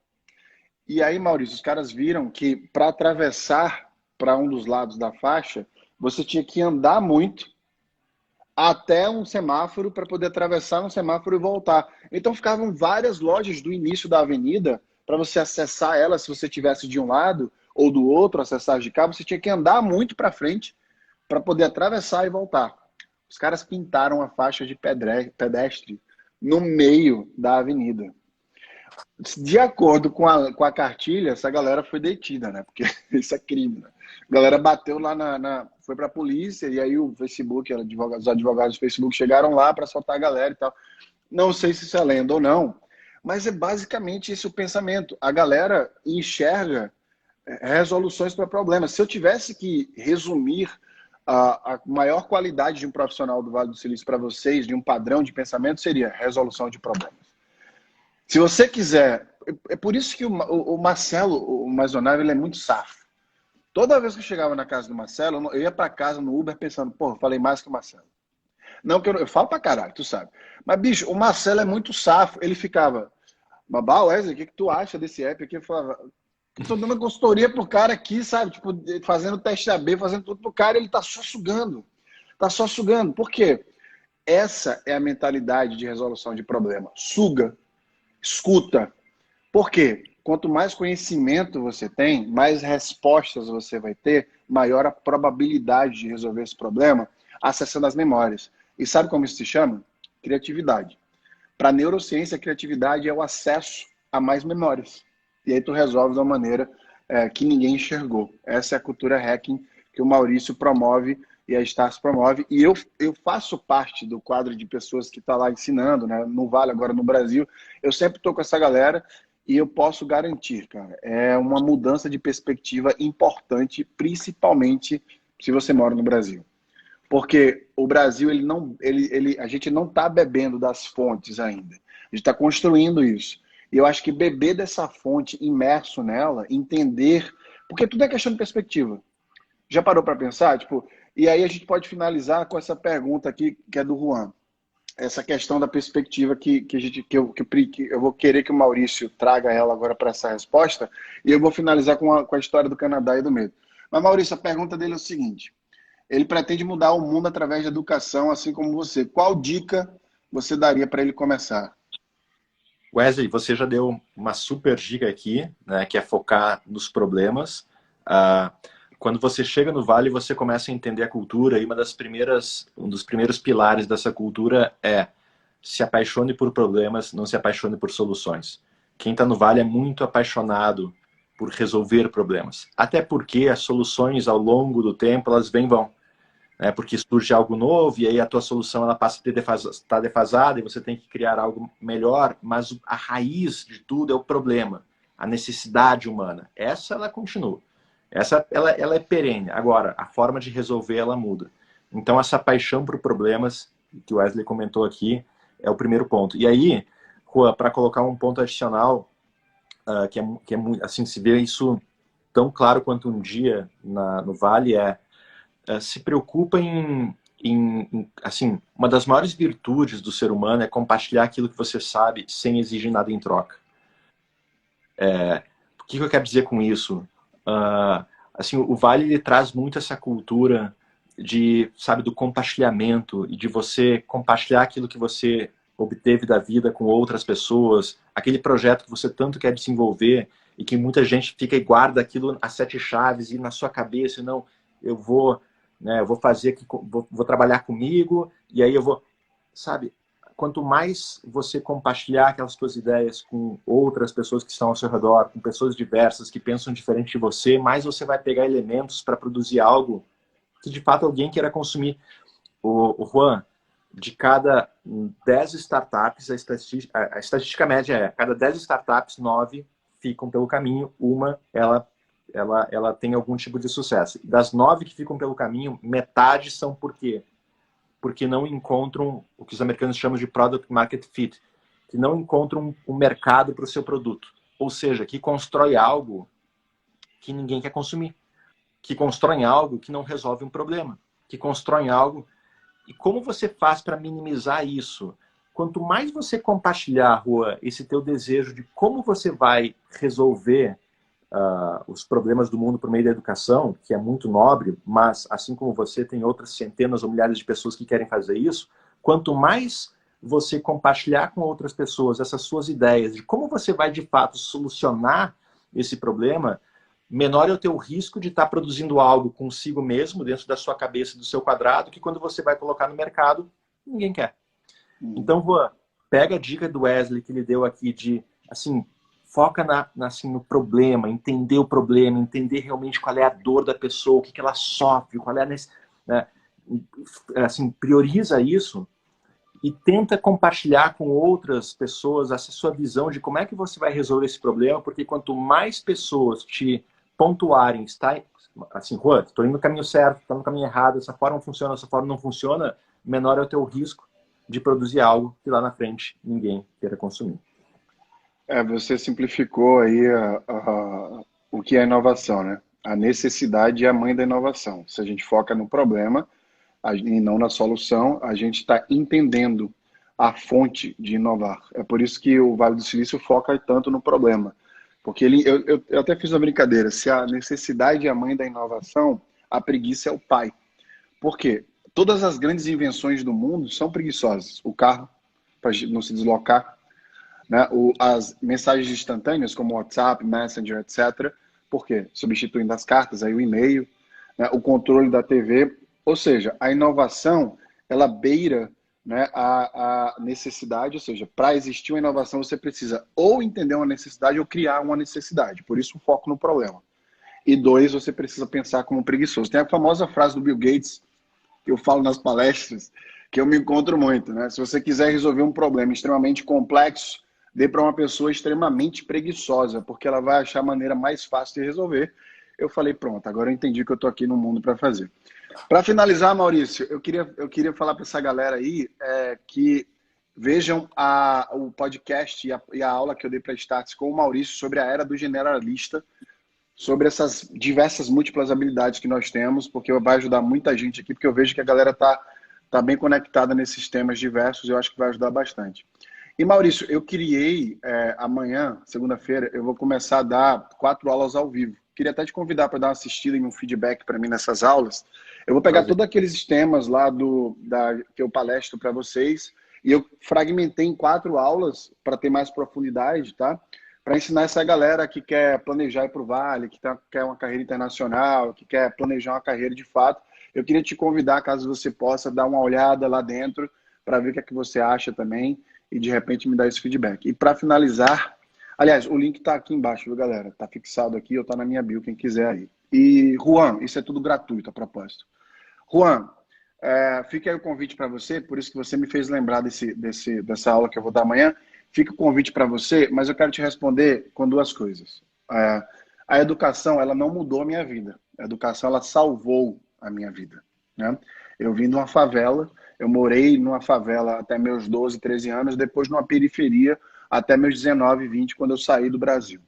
E aí, Maurício, os caras viram que para atravessar para um dos lados da faixa, você tinha que andar muito até um semáforo para poder atravessar um semáforo e voltar. Então ficavam várias lojas do início da avenida para você acessar ela, se você tivesse de um lado ou do outro, acessar de cá, você tinha que andar muito para frente para poder atravessar e voltar. Os caras pintaram a faixa de pedestre no meio da avenida. De acordo com a cartilha, essa galera foi detida, né? Porque isso é crime, né? A galera bateu lá foi pra polícia, e aí o Facebook, os advogados do Facebook chegaram lá para soltar a galera e tal. Não sei se isso é lenda ou não, mas é basicamente esse o pensamento. A galera enxerga resoluções para problemas. Se eu tivesse que resumir a maior qualidade de um profissional do Vale do Silício para vocês, de um padrão de pensamento, seria resolução de problemas. Se você quiser... É por isso que o Marcelo, o Mazonave, ele é muito safo. Toda vez que eu chegava na casa do Marcelo, eu ia para casa no Uber pensando, pô, falei mais que o Marcelo. Não, que eu falo pra caralho, tu sabe. Mas, bicho, o Marcelo é muito safo. Ele ficava, babá, Wesley, o que tu acha desse app aqui? Eu falava, eu tô dando consultoria pro cara aqui, sabe? Tipo, fazendo teste AB, fazendo tudo pro cara, ele tá só sugando. Tá só sugando. Por quê? Essa é a mentalidade de resolução de problema. Suga. Escuta. Por quê? Quanto mais conhecimento você tem, mais respostas você vai ter, maior a probabilidade de resolver esse problema acessando as memórias. E sabe como isso se chama? Criatividade. Para a neurociência, a criatividade é o acesso a mais memórias. E aí tu resolve de uma maneira que ninguém enxergou. Essa é a cultura hacking que o Maurício promove e a Stars promove. E eu faço parte do quadro de pessoas que está lá ensinando, né? No Vale, agora no Brasil. Eu sempre estou com essa galera e eu posso garantir, cara, é uma mudança de perspectiva importante, principalmente se você mora no Brasil. Porque o Brasil, a gente não está bebendo das fontes ainda. A gente está construindo isso. E eu acho que beber dessa fonte, imerso nela, entender... Porque tudo é questão de perspectiva. Já parou para pensar? Tipo, e aí a gente pode finalizar com essa pergunta aqui, que é do Juan. Essa questão da perspectiva que eu vou querer que o Maurício traga ela agora para essa resposta. E eu vou finalizar com a história do Canadá e do medo. Mas, Maurício, a pergunta dele é o seguinte... Ele pretende mudar o mundo através da educação, assim como você. Qual dica você daria para ele começar? Wesley, você já deu uma super dica aqui, né, que é focar nos problemas. Quando você chega no Vale, você começa a entender a cultura, e um dos primeiros pilares dessa cultura é se apaixone por problemas, não se apaixone por soluções. Quem está no Vale é muito apaixonado por resolver problemas. Até porque as soluções, ao longo do tempo, elas vêm e vão. Porque surge algo novo e aí a tua solução ela passa a estar defasada e você tem que criar algo melhor, mas a raiz de tudo é o problema, a necessidade humana. Essa ela continua. Essa ela é perene. Agora, a forma de resolver ela muda. Então, essa paixão por problemas que o Wesley comentou aqui é o primeiro ponto. E aí, para colocar um ponto adicional, que é muito, assim, se vê isso tão claro quanto um dia no Vale, se preocupa assim, uma das maiores virtudes do ser humano é compartilhar aquilo que você sabe sem exigir nada em troca. O que eu quero dizer com isso? Assim, o Vale ele traz muito essa cultura do compartilhamento e de você compartilhar aquilo que você obteve da vida com outras pessoas, aquele projeto que você tanto quer desenvolver e que muita gente fica e guarda aquilo a 7 chaves e na sua cabeça, não, eu vou fazer aqui, vou trabalhar comigo e aí eu vou, sabe? Quanto mais você compartilhar aquelas suas ideias com outras pessoas que estão ao seu redor, com pessoas diversas que pensam diferente de você, mais você vai pegar elementos para produzir algo que de fato alguém queira consumir. O Juan, de cada 10 startups, a estatística média é, cada 10 startups, 9 ficam pelo caminho, uma ela tem algum tipo de sucesso. Das 9 que ficam pelo caminho, metade são por quê? Porque não encontram o que os americanos chamam de product market fit, que não encontram um mercado para o seu produto. Ou seja, que constrói algo que ninguém quer consumir. Que constrói algo que não resolve um problema. Que constrói algo... E como você faz para minimizar isso? quanto mais você compartilhar, Juan, esse teu desejo de como você vai resolver os problemas do mundo por meio da educação, que é muito nobre, mas assim como você, tem outras centenas ou milhares de pessoas que querem fazer isso, quanto mais você compartilhar com outras pessoas essas suas ideias de como você vai, de fato, solucionar esse problema, menor é o teu risco de estar produzindo algo consigo mesmo, dentro da sua cabeça, do seu quadrado, que quando você vai colocar no mercado, ninguém quer. Então, Juan, pega a dica do Wesley que ele deu aqui de, assim, foca assim, no problema, entender o problema, entender realmente qual é a dor da pessoa, o que ela sofre, qual é né, assim, prioriza isso e tenta compartilhar com outras pessoas essa sua visão de como é que você vai resolver esse problema, porque quanto mais pessoas te pontuarem, está assim, Juan, estou indo no caminho certo, estou no caminho errado, essa forma funciona, essa forma não funciona, menor é o teu risco de produzir algo que lá na frente ninguém queira consumir. Você simplificou aí o que é inovação, né? A necessidade é a mãe da inovação. Se a gente foca no problema e não na solução, a gente está entendendo a fonte de inovar. É por isso que o Vale do Silício foca tanto no problema. Porque eu até fiz uma brincadeira, se a necessidade é a mãe da inovação, a preguiça é o pai. Por quê? Todas as grandes invenções do mundo são preguiçosas. O carro, para não se deslocar, né? As mensagens instantâneas, como WhatsApp, Messenger, etc. Por quê? Substituindo as cartas, aí o e-mail, né? O controle da TV. Ou seja, a inovação, ela beira, né, a necessidade, ou seja, para existir uma inovação, você precisa ou entender uma necessidade ou criar uma necessidade. Por isso, o foco no problema. E dois, você precisa pensar como preguiçoso. Tem a famosa frase do Bill Gates, que eu falo nas palestras, que eu me encontro muito, né? Se você quiser resolver um problema extremamente complexo, dê para uma pessoa extremamente preguiçosa, porque ela vai achar a maneira mais fácil de resolver. Eu falei, pronto, agora eu entendi que eu estou aqui no mundo para fazer. Para finalizar, Maurício, eu queria falar para essa galera aí que vejam o podcast e a aula que eu dei para Starts com o Maurício sobre a era do generalista, sobre essas diversas múltiplas habilidades que nós temos, porque vai ajudar muita gente aqui, porque eu vejo que a galera tá bem conectada nesses temas diversos e eu acho que vai ajudar bastante. E, Maurício, eu criei, amanhã, segunda-feira, eu vou começar a dar 4 aulas ao vivo. Queria até te convidar para dar uma assistida e um feedback para mim nessas aulas. Eu vou pegar todos aqueles temas lá que eu palestro para vocês e eu fragmentei em 4 aulas para ter mais profundidade, tá? Para ensinar essa galera que quer planejar ir para o Vale, que quer uma carreira internacional, que quer planejar uma carreira de fato. Eu queria te convidar, caso você possa, dar uma olhada lá dentro para ver o que é que você acha também e de repente me dar esse feedback. E para finalizar, aliás, o link está aqui embaixo, viu, galera? Está fixado aqui ou está na minha bio, quem quiser aí. E, Juan, isso é tudo gratuito a propósito. Juan, fica aí o convite para você, por isso que você me fez lembrar dessa aula que eu vou dar amanhã. Fica o convite para você, mas eu quero te responder com 2 coisas. A educação, ela não mudou a minha vida. A educação, ela salvou a minha vida, né? Eu vim de uma favela, eu morei numa favela até meus 12, 13 anos, depois numa periferia até meus 19, 20, quando eu saí do Brasil.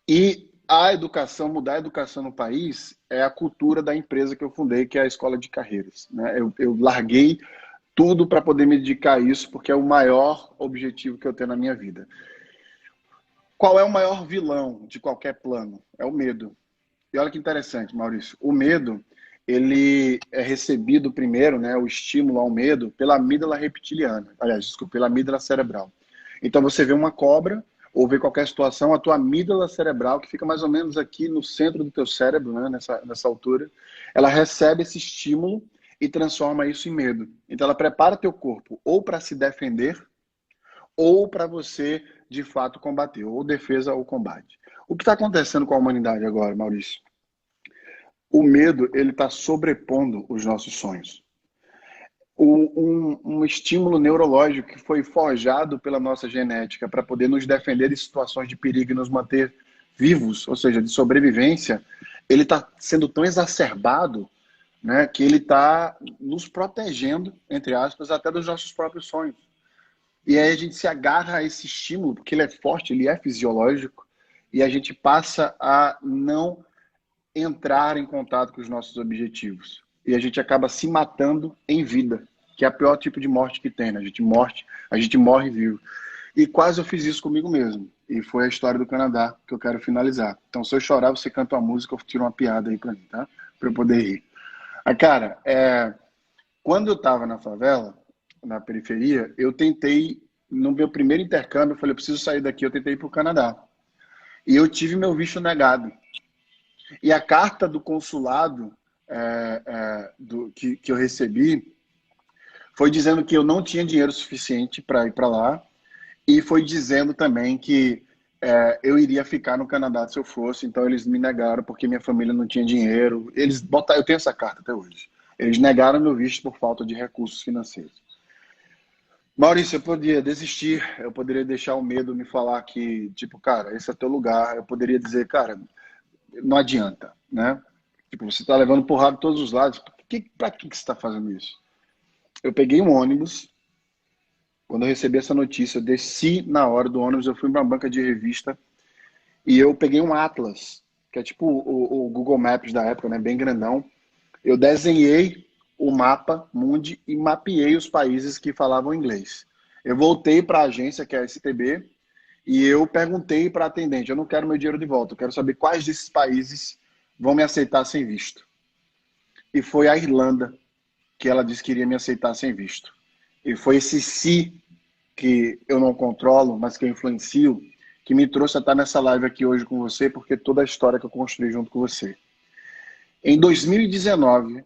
E a educação, mudar a educação no país, é a cultura da empresa que eu fundei, que é a Escola de Carreiras, né? Eu larguei tudo para poder me dedicar a isso, porque é o maior objetivo que eu tenho na minha vida. Qual é o maior vilão de qualquer plano? É o medo. E olha que interessante, Maurício. O medo, ele é recebido primeiro, né, o estímulo ao medo, pela amígdala reptiliana. Aliás, desculpa, pela amígdala cerebral. Então você vê uma cobra ou vê qualquer situação, a tua amígdala cerebral, que fica mais ou menos aqui no centro do teu cérebro, né, nessa altura, ela recebe esse estímulo e transforma isso em medo. Então ela prepara teu corpo ou para se defender ou para você, de fato, combater, ou defesa ou combate. O que está acontecendo com a humanidade agora, Maurício? O medo, ele está sobrepondo os nossos sonhos. Um estímulo neurológico que foi forjado pela nossa genética para poder nos defender de situações de perigo e nos manter vivos, ou seja, de sobrevivência, ele está sendo tão exacerbado, né, que ele está nos protegendo, entre aspas, até dos nossos próprios sonhos. E aí a gente se agarra a esse estímulo, porque ele é forte, ele é fisiológico, e a gente passa a não entrar em contato com os nossos objetivos. E a gente acaba se matando em vida. que é a pior tipo de morte que tem, né? A gente morre vivo. E quase eu fiz isso comigo mesmo. E foi a história do Canadá que eu quero finalizar. Então, se eu chorar, você canta uma música, eu tiro uma piada aí pra mim, tá? Pra eu poder rir. Cara, quando eu tava na favela, na periferia, eu tentei, no meu primeiro intercâmbio, eu falei, eu preciso sair daqui, eu tentei ir pro Canadá. E eu tive meu visto negado. E a carta do consulado que eu recebi foi dizendo que eu não tinha dinheiro suficiente para ir para lá e foi dizendo também que eu iria ficar no Canadá se eu fosse. Então eles me negaram porque minha família não tinha dinheiro. Eles botaram, eu tenho essa carta até hoje. Eles negaram meu visto por falta de recursos financeiros. Maurício, eu poderia desistir, eu poderia deixar o medo me falar que, tipo, cara, esse é teu lugar. Eu poderia dizer, cara, não adianta, né? Tipo, você tá levando porrada de todos os lados. Pra que você está fazendo isso? Eu peguei um ônibus. Quando eu recebi essa notícia, eu desci na hora do ônibus, eu fui para uma banca de revista e eu peguei um atlas, que é tipo o Google Maps da época, né? Bem grandão. Eu desenhei o mapa mundi e mapeei os países que falavam inglês. Eu voltei para a agência, que é a STB, e eu perguntei para a atendente, eu não quero meu dinheiro de volta, eu quero saber quais desses países vão me aceitar sem visto. E foi a Irlanda que ela disse que iria me aceitar sem visto. E foi esse si que eu não controlo, mas que eu influencio, que me trouxe a estar nessa live aqui hoje com você, porque toda a história que eu construí junto com você. Em 2019,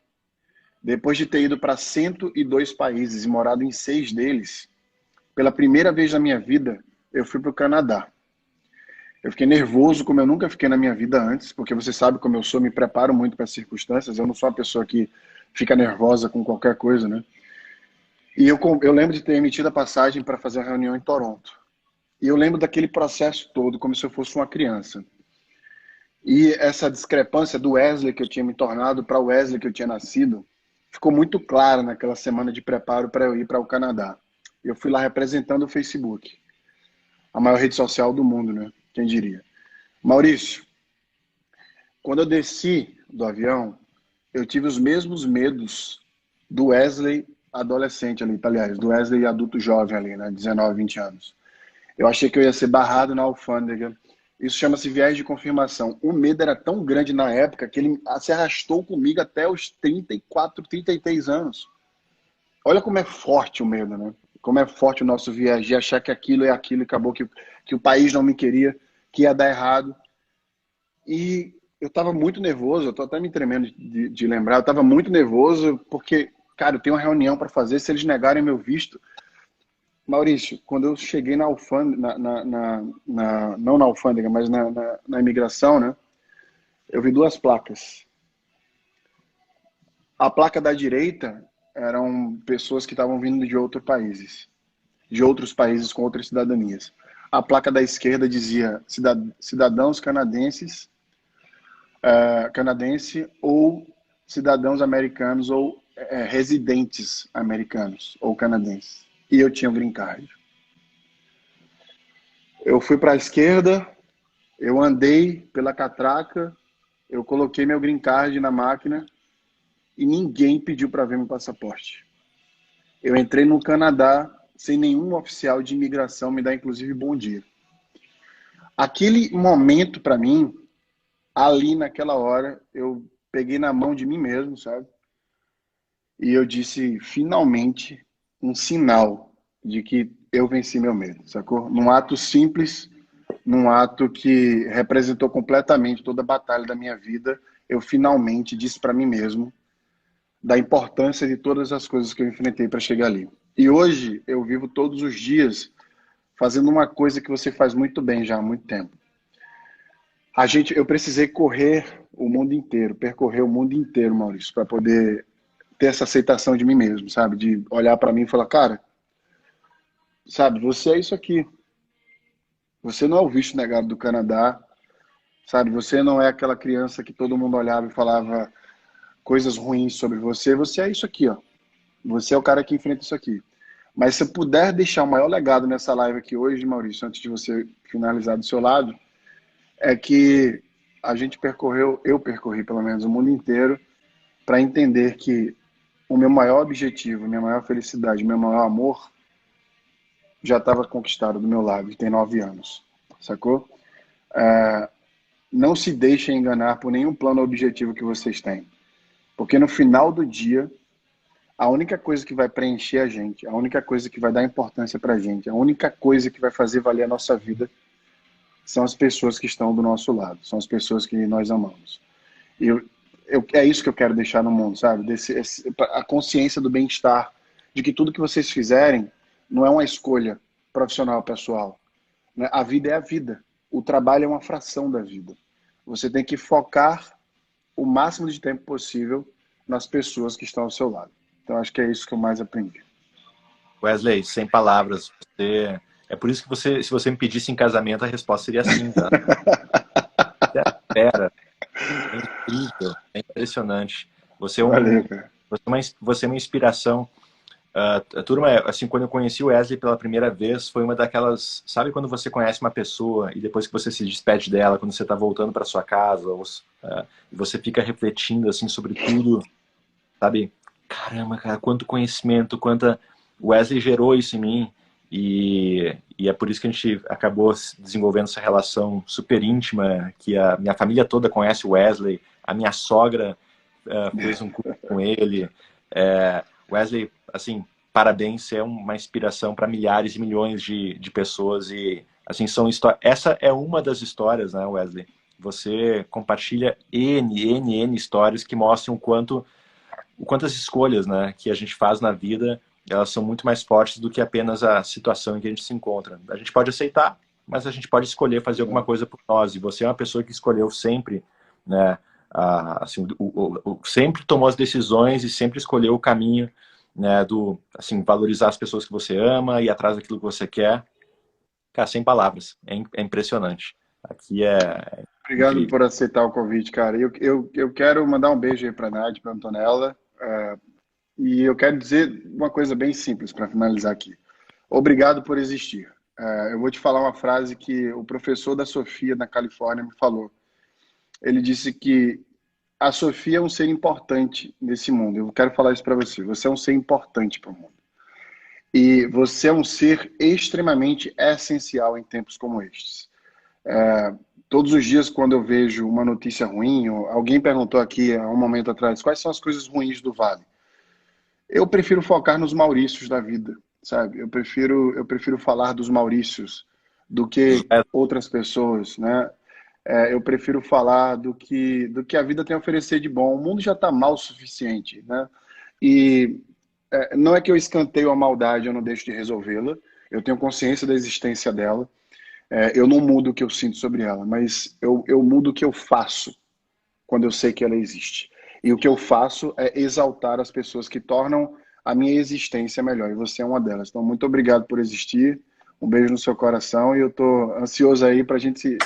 depois de ter ido para 102 países e morado em 6 deles, pela primeira vez na minha vida, eu fui para o Canadá. Eu fiquei nervoso como eu nunca fiquei na minha vida antes, porque você sabe como eu sou, me preparo muito para as circunstâncias, eu não sou uma pessoa que fica nervosa com qualquer coisa, né? E eu lembro de ter emitido a passagem para fazer a reunião em Toronto. E eu lembro daquele processo todo, como se eu fosse uma criança. E essa discrepância do Wesley que eu tinha me tornado para o Wesley que eu tinha nascido, ficou muito clara naquela semana de preparo para eu ir para o Canadá. Eu fui lá representando o Facebook, a maior rede social do mundo, né? Quem diria? Maurício, quando eu desci do avião, eu tive os mesmos medos do Wesley adolescente ali, aliás, do Wesley adulto jovem ali, né? 19, 20 anos. Eu achei que eu ia ser barrado na alfândega. Isso chama-se viés de confirmação. O medo era tão grande na época que ele se arrastou comigo até os 34, 33 anos. Olha como é forte o medo, né? Como é forte o nosso viés de achar que aquilo é aquilo e acabou que o país não me queria, que ia dar errado. E eu estava muito nervoso, eu estou até me tremendo de lembrar, eu estava muito nervoso porque, cara, eu tenho uma reunião para fazer, se eles negarem meu visto. Maurício, quando eu cheguei na alfândega, não na alfândega, mas na imigração, né? Eu vi 2 placas. A placa da direita eram pessoas que estavam vindo de outros países com outras cidadanias. A placa da esquerda dizia cidadãos canadenses, canadense ou cidadãos americanos ou residentes americanos ou canadenses. E eu tinha o green card. Eu fui para a esquerda, eu andei pela catraca, eu coloquei meu green card na máquina e ninguém pediu para ver meu passaporte. Eu entrei no Canadá sem nenhum oficial de imigração me dar, inclusive, bom dia. Aquele momento, para mim, ali naquela hora, eu peguei na mão de mim mesmo, sabe? E eu disse, finalmente, um sinal de que eu venci meu medo, sacou? Num ato simples, num ato que representou completamente toda a batalha da minha vida, eu finalmente disse para mim mesmo da importância de todas as coisas que eu enfrentei para chegar ali. E hoje eu vivo todos os dias fazendo uma coisa que você faz muito bem já há muito tempo. Eu precisei correr o mundo inteiro, percorrer o mundo inteiro, Maurício, para poder ter essa aceitação de mim mesmo, sabe? De olhar para mim e falar, cara, sabe, você é isso aqui. Você não é o visto negado do Canadá, sabe? Você não é aquela criança que todo mundo olhava e falava coisas ruins sobre você. Você é isso aqui, ó. Você é o cara que enfrenta isso aqui. Mas se eu puder deixar o maior legado nessa live aqui hoje, Maurício, antes de você finalizar do seu lado, é que eu percorri pelo menos o mundo inteiro para entender que o meu maior objetivo, minha maior felicidade, meu maior amor já estava conquistado do meu lado, e tem 9 anos, sacou? Não se deixem enganar por nenhum plano ou objetivo que vocês têm. Porque no final do dia, a única coisa que vai preencher a gente, a única coisa que vai dar importância pra gente, a única coisa que vai fazer valer a nossa vida são as pessoas que estão do nosso lado, são as pessoas que nós amamos. E é isso que eu quero deixar no mundo, sabe? A consciência do bem-estar, de que tudo que vocês fizerem não é uma escolha profissional, pessoal. Né? A vida é a vida. O trabalho é uma fração da vida. Você tem que focar o máximo de tempo possível nas pessoas que estão ao seu lado. Então, acho que é isso que eu mais aprendi. Wesley, sem palavras. É por isso que se você me pedisse em casamento, a resposta seria sim, tá? Pera, é incrível, é impressionante. Você é Valeu, cara. você é uma inspiração. A turma, assim, quando eu conheci o Wesley pela primeira vez, foi uma daquelas... Sabe quando você conhece uma pessoa e depois que você se despede dela, quando você está voltando para sua casa, você fica refletindo, assim, sobre tudo, sabe? Caramba, cara, quanto conhecimento, O Wesley gerou isso em mim e é por isso que a gente acabou desenvolvendo essa relação super íntima, que a minha família toda conhece o Wesley, a minha sogra fez um curso com ele. Wesley, assim, parabéns, você é uma inspiração para milhares e milhões de pessoas e, assim, são histórias... Essa é uma das histórias, né, Wesley? Você compartilha N histórias que mostram o quanto as escolhas, né, que a gente faz na vida, elas são muito mais fortes do que apenas a situação em que a gente se encontra. A gente pode aceitar, mas a gente pode escolher fazer alguma coisa por nós. E você é uma pessoa que escolheu sempre, né, assim, sempre tomou as decisões e sempre escolheu o caminho, né, assim, valorizar as pessoas que você ama, ir atrás daquilo que você quer. Cara, sem palavras. É impressionante. Aqui é Obrigado incrível. por aceitar o convite, cara. Eu quero mandar um beijo aí para a Nath, para a Antonella. E eu quero dizer uma coisa bem simples para finalizar aqui. Obrigado por existir. Eu vou te falar uma frase que o professor da Sofia, na Califórnia, me falou. Ele disse que a Sofia é um ser importante nesse mundo. Eu quero falar isso para você. Você é um ser importante para o mundo. E você é um ser extremamente essencial em tempos como estes. Todos os dias, quando eu vejo uma notícia ruim, ou alguém perguntou aqui há um momento atrás, quais são as coisas ruins do Vale? Eu prefiro focar nos Maurícios da vida, sabe? Eu prefiro falar dos Maurícios do que outras pessoas, né? Eu prefiro falar do que a vida tem a oferecer de bom. O mundo já está mal o suficiente, né? E não é que eu escanteio a maldade, eu não deixo de resolvê-la. Eu tenho consciência da existência dela. Eu não mudo o que eu sinto sobre ela, mas eu mudo o que eu faço quando eu sei que ela existe. E o que eu faço é exaltar as pessoas que tornam a minha existência melhor. E você é uma delas. Então, muito obrigado por existir. Um beijo no seu coração. E eu tô ansioso aí pra gente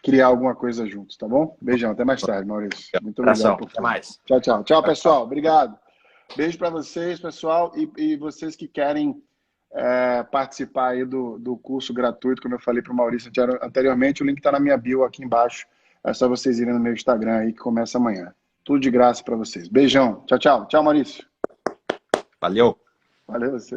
criar alguma coisa juntos, tá bom? Beijão. Até mais tarde, Maurício. Muito obrigado por tudo. Até mais. Tchau, tchau. Tchau, pessoal. Obrigado. Beijo para vocês, pessoal. E vocês que querem participar aí do curso gratuito, como eu falei para o Maurício anteriormente, o link está na minha bio aqui embaixo. É só vocês irem no meu Instagram aí que começa amanhã. Tudo de graça para vocês. Beijão. Tchau, tchau. Tchau, Maurício. Valeu. Valeu você.